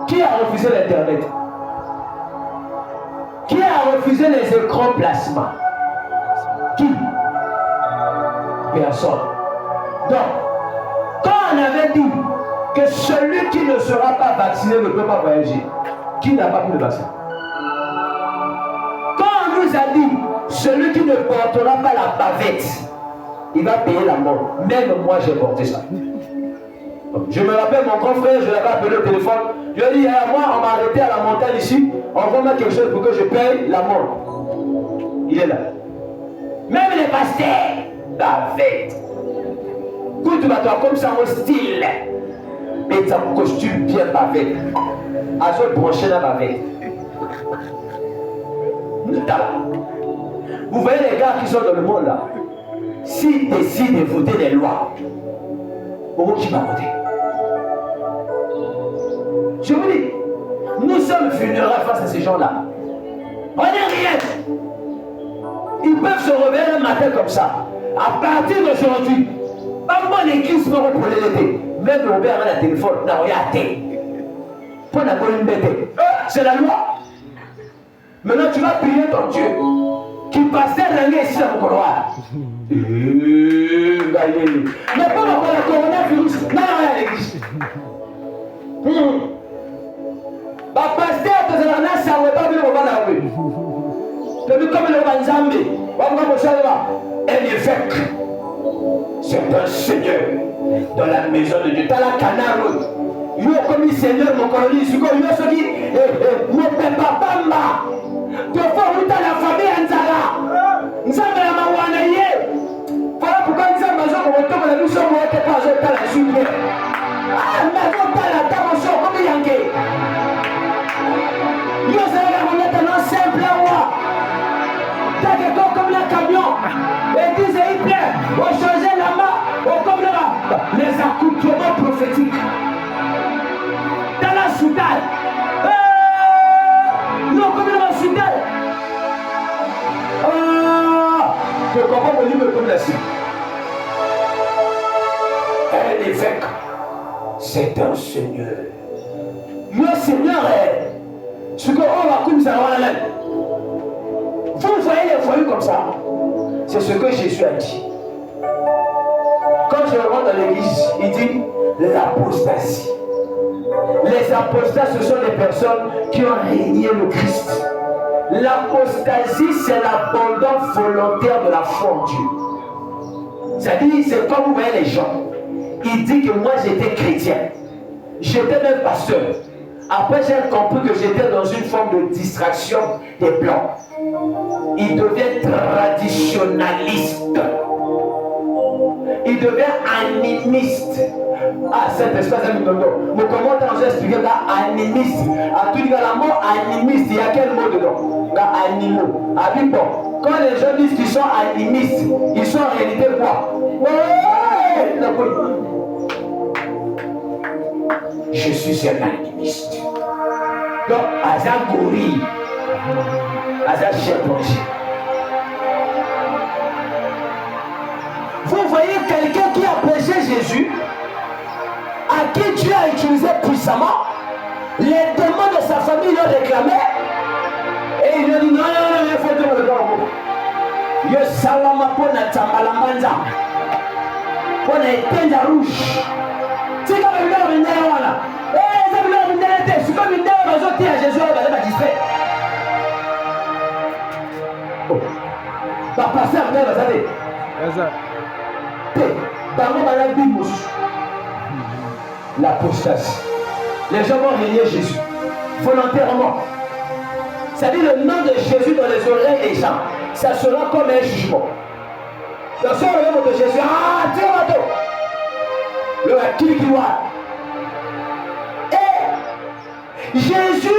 Qui a refusé l'Internet? Qui a refusé les écrans plasma? Qui? Personne. Donc, quand on avait dit que celui qui ne sera pas vacciné ne peut pas voyager, qui n'a pas pris le vaccin? Quand on nous a dit celui qui ne portera pas la bavette, il va payer la mort. Même moi, j'ai porté ça. Je me rappelle mon grand frère, je l'avais appelé au téléphone. Je lui ai dit, moi, on m'a arrêté à la montagne ici. Envoie-moi quelque chose pour que je paye la mort. Il est là. Même les pasteurs, bavette. Écoute-moi, toi, comme ça, mon style. Et ton costume bien bavette. À se brancher dans la bavette. Vous voyez les gars qui sont dans le monde là. S'ils décident de voter des lois, pour qui va voter? Je vous dis, nous sommes vulnérables face à ces gens-là. On n'est rien. Ils peuvent se réveiller un matin comme ça. À partir d'aujourd'hui, pas mon église pour l'été. Même le Robert a un téléphone, n'a rien à terre. Pour la bonne bête. C'est la loi. Maintenant, tu vas prier ton Dieu. Qui passait régner ici dans mon couloir. Mais pas le coronavirus. Non, rien à l'église. Bah, pasteur, tu as un ça ne va pas venir au bas de la rue. Tu as vu comme le Banzambi. Un évêque. C'est un seigneur dans la maison de Dieu. Tu as la canard. Il y a comme seigneur, mon colonel. Il y a ceux qui. Mon papa Bamba. Tu as fait la famille Anzara. Nous sommes la Mawanaye. Voilà pourquoi nous sommes dans un retour de nous sommes au départ de la suite. Ah, mais on parle à ta motion comme Yanké. Nous sommes dans un simple roi. T'as quelqu'un comme le camion. Et disait il plaît. On changeait la main. On comme les accoutrements prophétiques. Dans la soudade. Non, comme la soudade. Je comprends mon livre comme la suite. Un évêque, c'est un seigneur. Le seigneur est ce qu'on va comme ça. Vous voyez les voyous comme ça. C'est ce que Jésus a dit. Quand je rentre dans l'église, il dit l'apostasie. Les apostats, ce sont les personnes qui ont régné le Christ. L'apostasie, c'est l'abandon volontaire de la foi en Dieu. C'est-à-dire, c'est comme vous voyez les gens. Il dit que moi j'étais chrétien. J'étais même pasteur. Après, j'ai compris que j'étais dans une forme de distraction des blancs. Il devient traditionnaliste. Il devient animiste. Ah, cet espace est mon comment j'ai expliqué animiste. À tout dire la mot animiste, il y a quel mot dedans? Animaux. Ah oui, bon. Quand les gens disent qu'ils sont animistes, ils sont en réalité quoi? Ouais! Je suis un animiste. Donc, Azar gorille. Azar chimpanzé. Vous voyez quelqu'un qui a prêché Jésus, à qui Dieu a utilisé puissamment, les démons de sa famille l'ont réclamé, et il lui a dit non, il faut dire le corps. Il y a Salama pour la Tambalamanza, pour la éteindre rouge. C'est comme une heure de là. Eh, c'est une heure de c'est comme une heure de à Jésus, on va aller distrait. Oh, va passer à terre, vous savez. L'apostasie. Les gens vont régner Jésus volontairement. C'est-à-dire le nom de Jésus dans les oreilles des gens, ça sera comme un jugement. Dans ce nom de Jésus, ah, tiens, bateau. Le qui voit. Et Jésus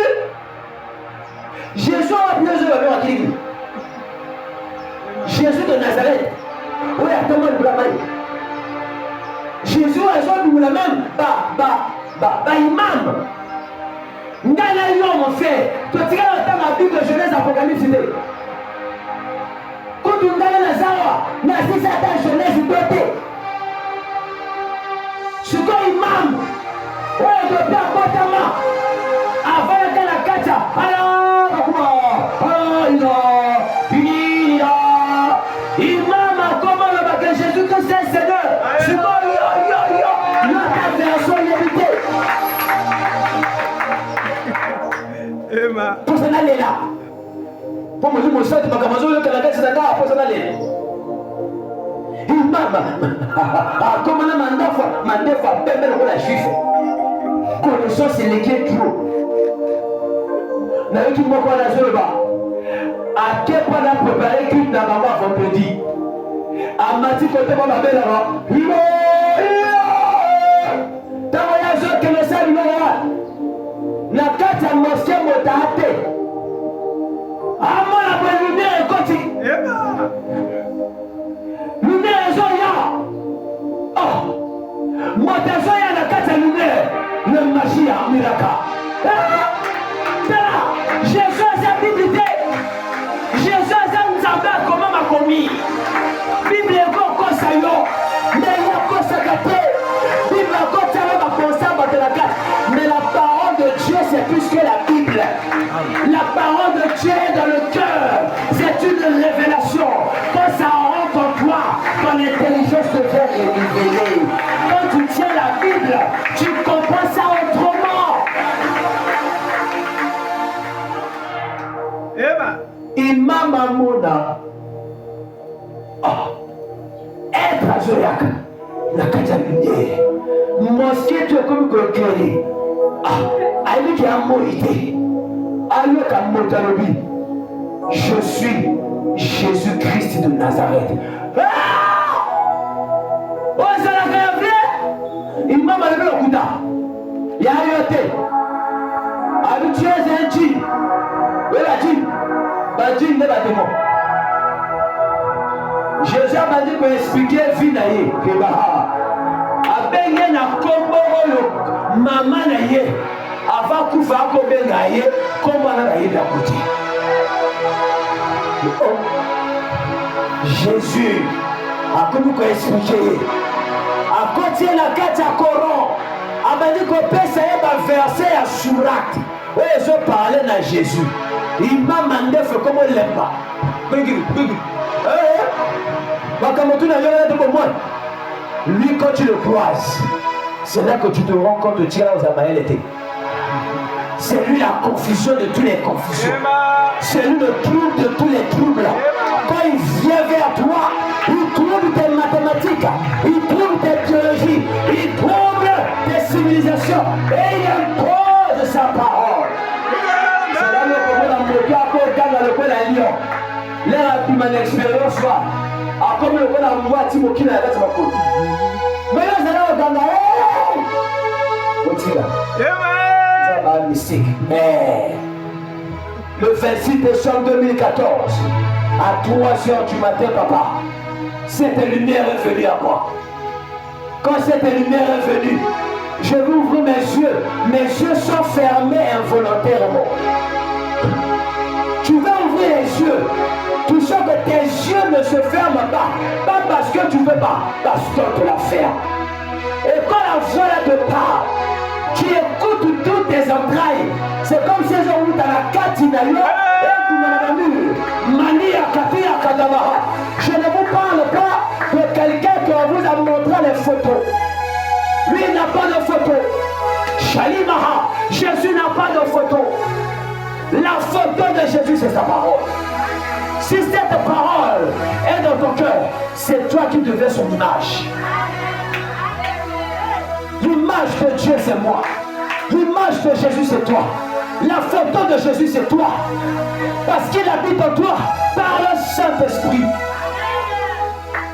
a plusieurs bâtons à qui. Jésus de Nazareth. Oui, attends-moi le blâme. Jésus a besoin de la même imam. Ngana yo mon frère, tu as tiré dans ma Bible de Genèse Apocalypse. Quand tu ngana na zawa, na sisa ta Genèse doté. Ce qu'on imam, ouais, de bien potama. Avant que la kacha, alors, imam, comment le bagage Jésus-Christ est Seigneur. Ce qu'on yo, notre version limitée. Pour s'en aller là. Pour me dire, mon sang, tu m'as commencé le Canada, c'est d'accord, pour s'en aller. Imam, comment la mandefa, bébé le la juif. Connaissance c'est l'équipe trop. N'a eu tout le monde la zone bas. À quel point on a préparé qu'il n'a pas vendredi. À Mati côté ma belle là. T'as voyagé que le salut là. Na kati ya mosquée motate. Ama la bonne lumière côté. Lumière zoya. Oh. Motazo ya na kati ya lumière. Le magie à miracle. Jésus a sa Bible. Jésus a sa Nzamba comment m'a commis. Bible est encore ça yo. Mais il y a encore ça gâté. Bible encore ça va penser à de la carte. Mais la parole de Dieu c'est plus que la Bible. La parole de Dieu est dans le cœur. C'est une révélation. Quand ça rentre en toi, ton intelligence devient révélée. Quand tu tiens la Bible, tu comprends ça autrement. Imam Amona. Être à Zoyak. La Katamine. Mosquée, tu es comme Kokeri. Aïe qui a morité. Aïe qui a mortalobi. Je suis Jésus-Christ de Nazareth. Oh, ça l'a fait. Imam a levé le coup d'art. Il y a yoté. Habitué, c'est un djinn. Oui, la djinn. La djinn n'est pas démon. Jésus a dit pour expliquer vie naïe. Abenye na kombo oyo mama naïe. Avant kufa akobe naïe. Comment na naïe la côté. Jésus a comme qu'on expliquer. A côté la carte à Coran. A dit qu'on peut essayer de verser à Surat. Oui, je parlais à Jésus. Il m'a demandé comment il l'aime pas. Lui, quand tu le croises, c'est là que tu te rends compte de tirer aux Amaël était. C'est lui la confusion de toutes les confusions. C'est lui le trouble de tous les troubles. Quand il vient vers toi, il trouble tes mathématiques, il trouble tes biologies, il trouble tes civilisations et il impose sa parole. C'est là que dans le coin de Lyon. Là, il m'a expérience là. Comme le coin de Mouati, mon qui n'a pas de ma côte. Mais là, c'est là où dans la mystique. Mais le 26 décembre 2014, à 3h du matin, papa, cette lumière est venue à moi. Quand cette lumière est venue, je vais ouvrir mes yeux sont fermés involontairement. Tu vas ouvrir les yeux, tu sens que tes yeux ne se ferment pas parce que tu ne veux pas, parce qu'on te la ferme. Et quand la voix là te parle, tu écoutes toutes tes entrailles. C'est comme si on route à la Katina, et tu m'as vu, Mania Katia Kadamaha. Je ne vous parle pas de quelqu'un qui vous a montré les photos. Lui n'a pas de photo. Shalimaha, Jésus n'a pas de photo. La photo de Jésus, c'est sa parole. Si cette parole est dans ton cœur, c'est toi qui deviens son image. L'image de Dieu, c'est moi. L'image de Jésus, c'est toi. La photo de Jésus, c'est toi. Parce qu'il habite en toi par le Saint-Esprit.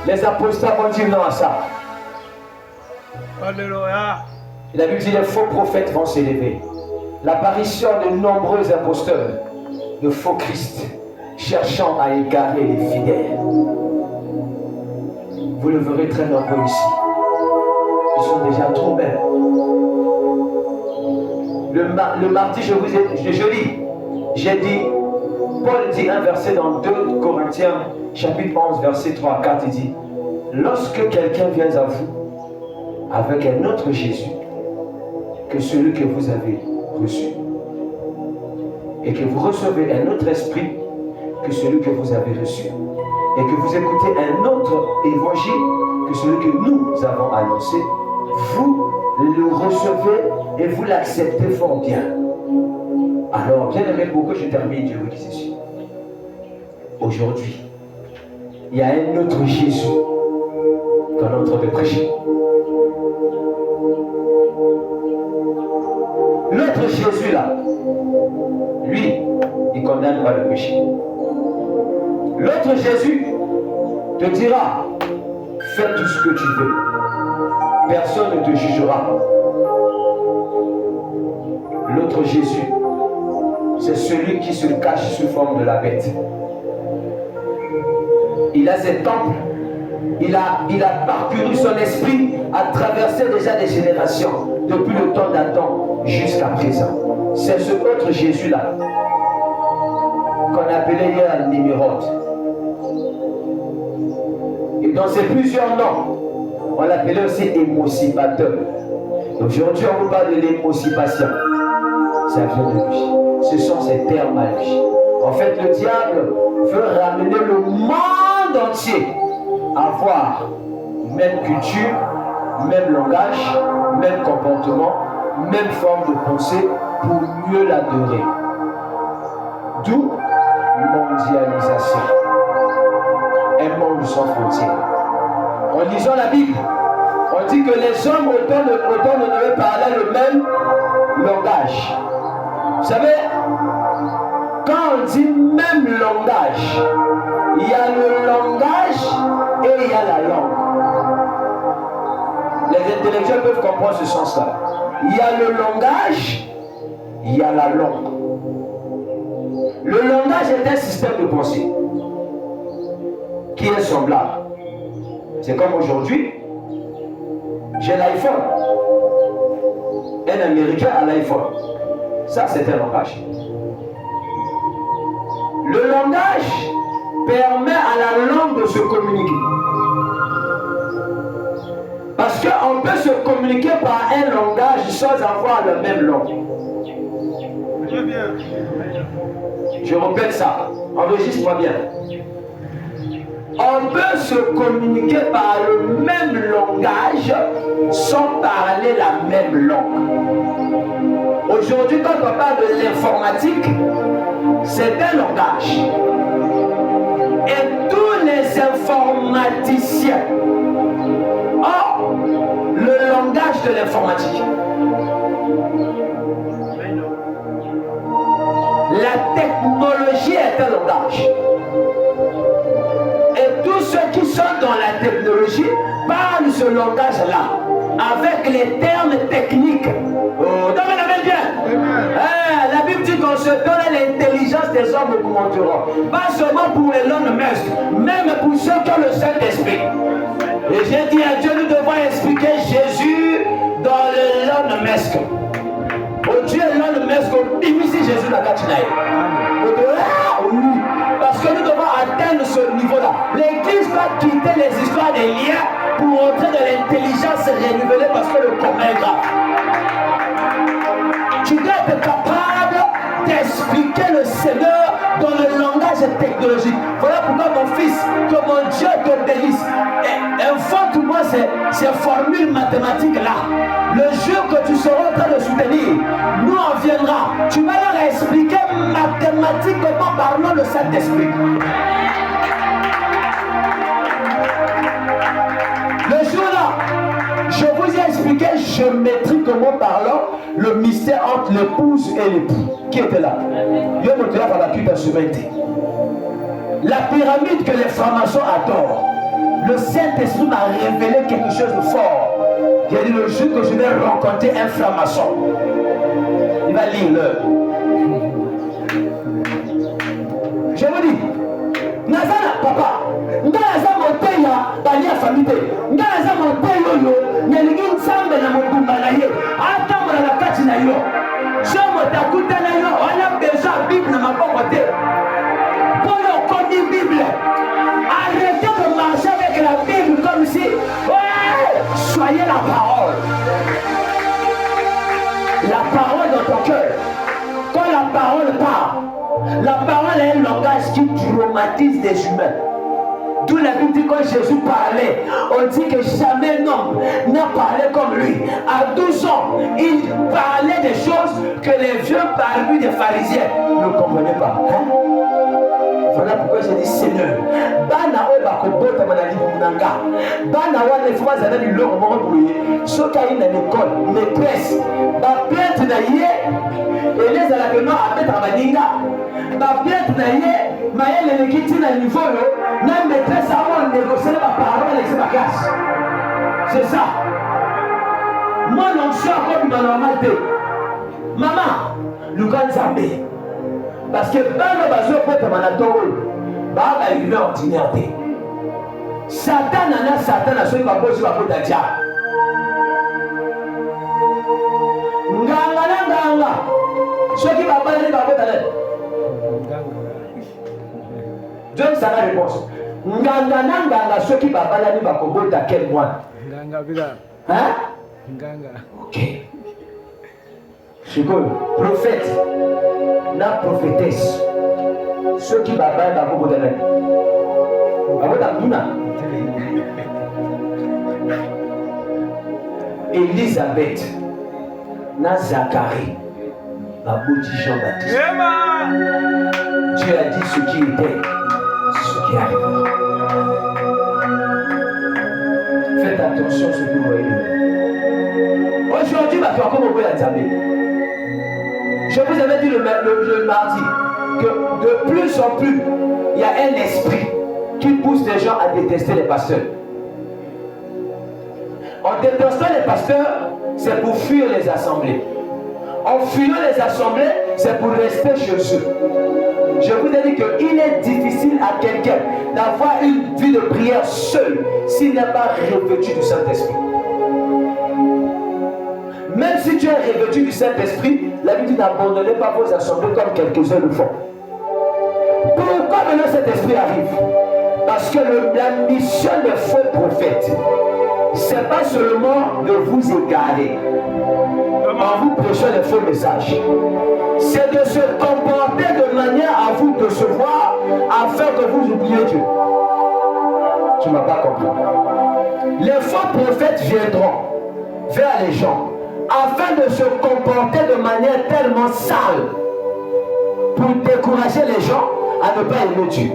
Les apôtres vont dire non à ça. Alléluia. La Bible dit les faux prophètes vont s'élever. L'apparition de nombreux imposteurs, de faux Christ, cherchant à égarer les fidèles. Vous le verrez très nombreux ici. Ils sont déjà trop belles. Le mardi, je lis. J'ai dit, Paul dit un verset dans 2 Corinthiens, chapitre 11, verset 3 à 4, il dit, lorsque quelqu'un vient à vous avec un autre Jésus que celui que vous avez reçu, et que vous recevez un autre esprit que celui que vous avez reçu, et que vous écoutez un autre évangile que celui que nous avons annoncé, vous le recevez et vous l'acceptez fort bien. Alors, bien aimé, pour que je termine, je vous dis ceci. Aujourd'hui, il y a un autre Jésus qu'on est en train de prêcher. L'autre Jésus là, lui, il ne condamne pas le péché. L'autre Jésus te dira, fais tout ce que tu veux. Personne ne te jugera. L'autre Jésus, c'est celui qui se cache sous forme de la bête. Il a ses temples. Il a parcouru son esprit à traverser déjà des générations, depuis le temps d'Adam jusqu'à présent. C'est ce autre Jésus-là qu'on appelait hier Nimrod. Et dans ces plusieurs noms, on l'appelait aussi émancipateur. Aujourd'hui, on vous parle de l'émancipation. Ça vient de lui. Ce sont ses termes à lui. En fait, le diable veut ramener le monde entier à avoir même culture, même langage, même comportement, même forme de pensée pour mieux l'adorer. D'où mondialisation. Un monde sans frontières. En lisant la Bible, on dit que les hommes autant ne devaient parler le même langage. Vous savez, quand on dit même langage, il y a le langage et il y a la langue. Les intellectuels peuvent comprendre ce sens-là. Il y a le langage, il y a la langue. Le langage est un système de pensée qui est semblable. C'est comme aujourd'hui, j'ai l'iPhone. Un Américain a l'iPhone. Ça, c'est un langage. Le langage permet à la langue de se communiquer. Parce qu'on peut se communiquer par un langage sans avoir la même langue. Je répète ça. Enregistre-moi bien. On peut se communiquer par le même langage sans parler la même langue. Aujourd'hui, quand on parle de l'informatique, c'est un langage. Et tous les informaticiens ont le langage de l'informatique. La technologie est un langage. Et tous ceux qui sont dans la technologie parlent ce langage-là, avec les termes techniques. Oh, non, mais bien. La Bible dit qu'on se donne l'intelligence des hommes augmenteront. Pas seulement pour Elon Musk, même pour ceux qui ont le Saint-Esprit. Et j'ai dit à Dieu, nous devons expliquer Jésus dans Elon Musk. Au Dieu Elon Musk, on ici Jésus la Katinaï. Oui. Parce que nous devons atteindre ce niveau-là. L'Église doit quitter les histoires des liens pour entrer dans l'intelligence renouvelée parce que le commun est grave. Tu dois être capable d'expliquer le Seigneur dans le langage technologique. Voilà pourquoi mon fils, que mon Dieu te bénisse. Invente-moi ces formules mathématiques-là. Le jour que tu seras en train de soutenir, nous on viendra. Tu vas leur expliquer mathématiquement parlant le Saint-Esprit. Le jour-là, je vous ai expliqué géométriquement parlant le mystère entre l'épouse et l'époux. Qui était là? La pyramide que les francs-maçons adorent. Le Saint-Esprit m'a révélé quelque chose de fort. Il a dit le jour que je vais rencontrer un franc-maçon, il va lire l'heure. Je vous dis, Nazana papa, Naza Monteya, Balia famille, Naza Monteyo, Nelgin Sambe na Mobumba na ye, Attends la Katinayo. On a besoin de Bible dans ma côté. Pour le connaître Bible. Arrêtez de marcher avec la Bible comme si, ouais, soyez la parole. La parole dans ton cœur. Quand la parole part, la parole est un langage qui traumatise des humains. D'où la Bible dit quand Jésus parlait, on dit que jamais un homme n'a parlé comme lui. À 12 ans, il parlait des choses que les vieux barbus des pharisiens ne comprenaient pas. Hein? Voilà pourquoi j'ai dit Seigneur. Bana oba kobota manali munanga. Bana wana ifuma zana du long moment brouillé. Soka ina l'école, maîtresse. Ba plainte na yé. Et les alakeno a mettre à maninga. Ba plainte na yé. Maëlle le quitte na niveau yo. Na maîtresse a négocié ma parole avec sa classe. C'est ça. Moi non je suis encore dans la normalité. Maman, Lukan Zambé. Parce que bano bazo pota manatoro ba ba une ordinaire. Satan na Satan na soki ba bosi ba pota dia. Nganga na nganga. Soki ba ba ni ba pota le. Donne ça la réponse. Nganga na nganga soki ba ba ni ba kobota quel mois? Nganga bila. Hein? Nganga. OK. Chikol, prophète, na prophétesse, ceux qui babaient dans vos modèles. Elisabeth, na Zacharie, Babouti Jean-Baptiste. Dieu a dit ce qui était, ce qui arrivera. Faites attention à ce que vous voyez. Aujourd'hui, tu as comme on peut la taper. Je vous avais dit le mardi que de plus en plus, il y a un esprit qui pousse les gens à détester les pasteurs. En détestant les pasteurs, c'est pour fuir les assemblées. En fuyant les assemblées, c'est pour rester chez eux. Je vous ai dit qu'il est difficile à quelqu'un d'avoir une vie de prière seule s'il n'est pas revêtu du Saint-Esprit. Même si tu es revêtu du Saint-Esprit, la Bible dit n'abandonnez pas vos assemblées comme quelques-uns le font. Pourquoi maintenant cet esprit arrive? Parce que la mission des faux prophètes, c'est pas seulement de vous égarer en vous prêchant les faux messages. C'est de se comporter de manière à vous décevoir afin que vous oubliez Dieu. Tu ne m'as pas compris. Les faux prophètes viendront vers les gens afin de se comporter de manière tellement sale pour décourager les gens à ne pas aimer Dieu.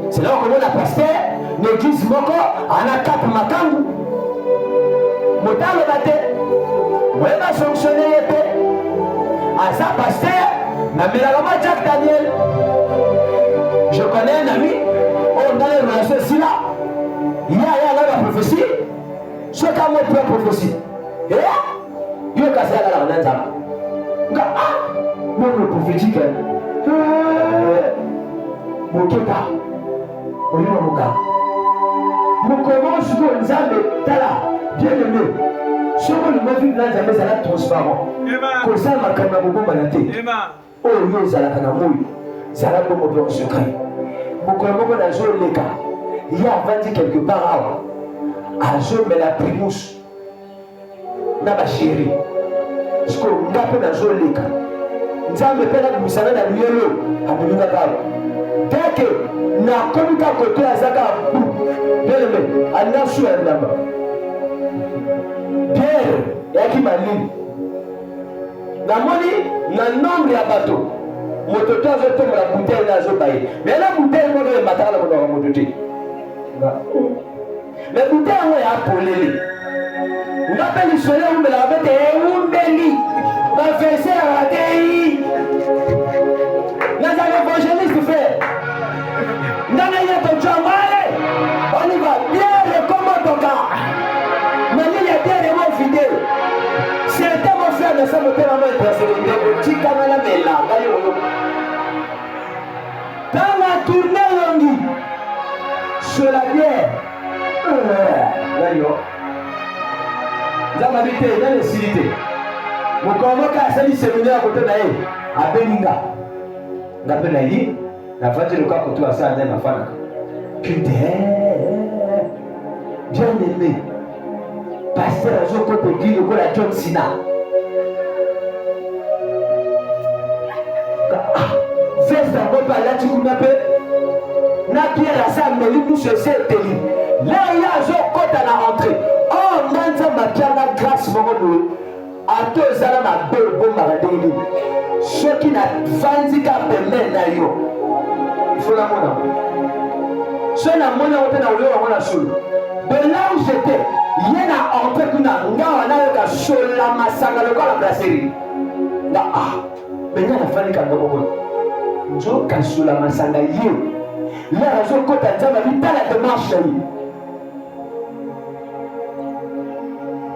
C'est là où la pasteur n'église moko en a quatre matangu. Motalo bate, weba sanctionné ete. À sa pasteur, na melagama Jack Daniel. Je connais un ami, on a les relations ici là. Il y a la prophétie. Ce qu'a mon propre prophétie. Et là, il y a cassé à la nana. Ah, mon prophétique. Mon keta. Mon moka. Mon comment je dois nous amener là, bien aimé. Ce que le mot vivre là, jamais ça va transparent. Comme ça, ma caméra beaucoup balaté. Oh, yo, ça la canamouille. Ça la beaucoup en secret. Mon comment on a joué les gars. Il y a vendu quelque part. Azo me la primus na ba chéri sko ngape na zo leka nzambe pena kumisana na luyelo abulunga kawo teke na komika koto azaka bu beleme ana su ya namba Pierre yaki malini na moni na nombre ya bato moto to azo to la bouteille na zo baye mais la bouteille mo le matala ko na moto te mais bouteille on est appelé. On appelle le soleil, on me la bête et on bénit. Ma verset à la déi. Nous avons évangéliste fait. Nous avons ton travail. On y va bien le comment ton cas. Maintenant il y a bien les mots fidèles. Certains mon frère ne savent pas vraiment être petit canal mais là, dans la tournée longue sur la bière. Là, yo. Vous avez habité dans les cilités. mokomoka asali séminaire côté na ye abelinga ngape na ye na fati le cas côté asala na fana culte bien aimé pasteur azo côté église ko la John Sina veste ngo pa la tikuna pe na Pierre asamba libu chaussée teli là il azo côté na entrée oh nanza makiana grâce momo ato ezala mabe obombaka ndenge nini soki navandi ka pembeni na yo ifo namona so namoni yango mpe na olio yango na solo de là où j'étais ye na entre kuna ngawa nayoka sola masanga lokola brasserie nga benga nafandi kanga moko nzoka sola masanga ye le azokota nzambe bitala demarche na ye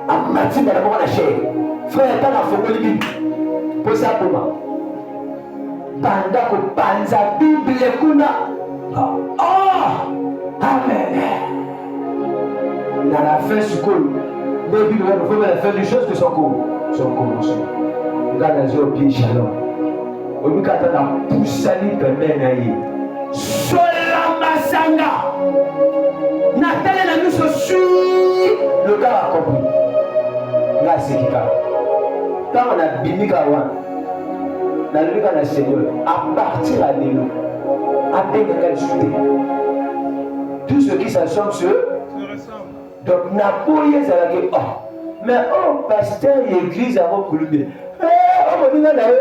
amatinga na moko na chere frère tana fongoli bible po sa boma banda kopanza bible kuna amen na la fin sikoyo nde bible wana faut la fin des choses que son commencement nga nazo bien shalom obikata na pusani pembeni na ye sola masanga na tele na miso sui le gars a compris nga sekika ntango nabimika wana nalobika na Seigneur à partir ya lelo abengaka lisu te tout ce qui s'assemble se ressemble donc naboyi ezalaki mais pasteur ya église yango kulube omoninga na yo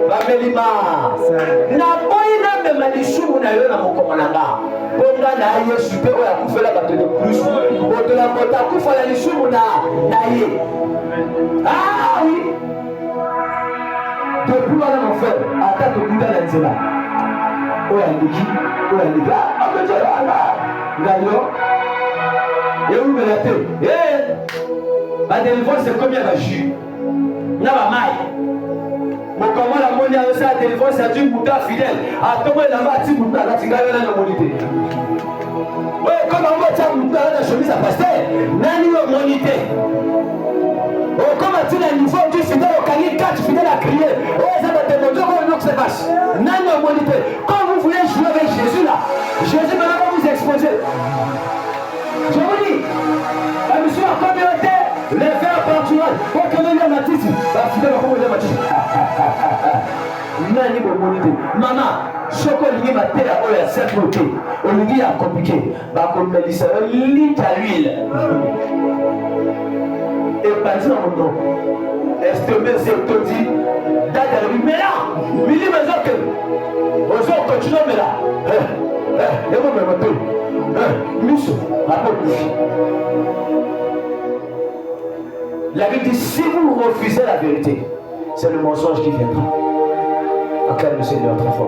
bamelima naboyi namema lisumu na yo na mokongo na nga mponga na yesu mpe oyo akufela bato de plus moto na moto akufala lisumu na ye oui depuis wana mon frère ata tokuta na nzela oyo aleki omejoana ngayo eumela te badelivrance ekomi ya bajus na bamai mokongo na moni ayosala délivrance ya dui muta fidèle atongo elamba ati mutu alati ngai wana namoni te oyo ekoma ngo tia mutu ala na chemise ya paster nani omoni te okoma ntina niveau du fidèle okangi 4 fidèle à crier oyo eza batemotoko oyo nokse vache nani omoni te quand vous voulez jouer avec Jésus là Jésus maintenant va vous exposer je vous dis la mission à communauté les verts peinturales okomeli matiti bafidèle bakomeli matiti nani bomoni te mama soki olingi mateya oyo ya simple te olingi ya compliqué bakomelisa yo litre ya huile epanzi na mondo estomese otodi dada lobi mela milimo ezoke ozokontinue omela ekomema te miso apokufi la Bible dit si vous refusez la vérité c'est le mensonge qui viendra. Acclame le Seigneur très fort.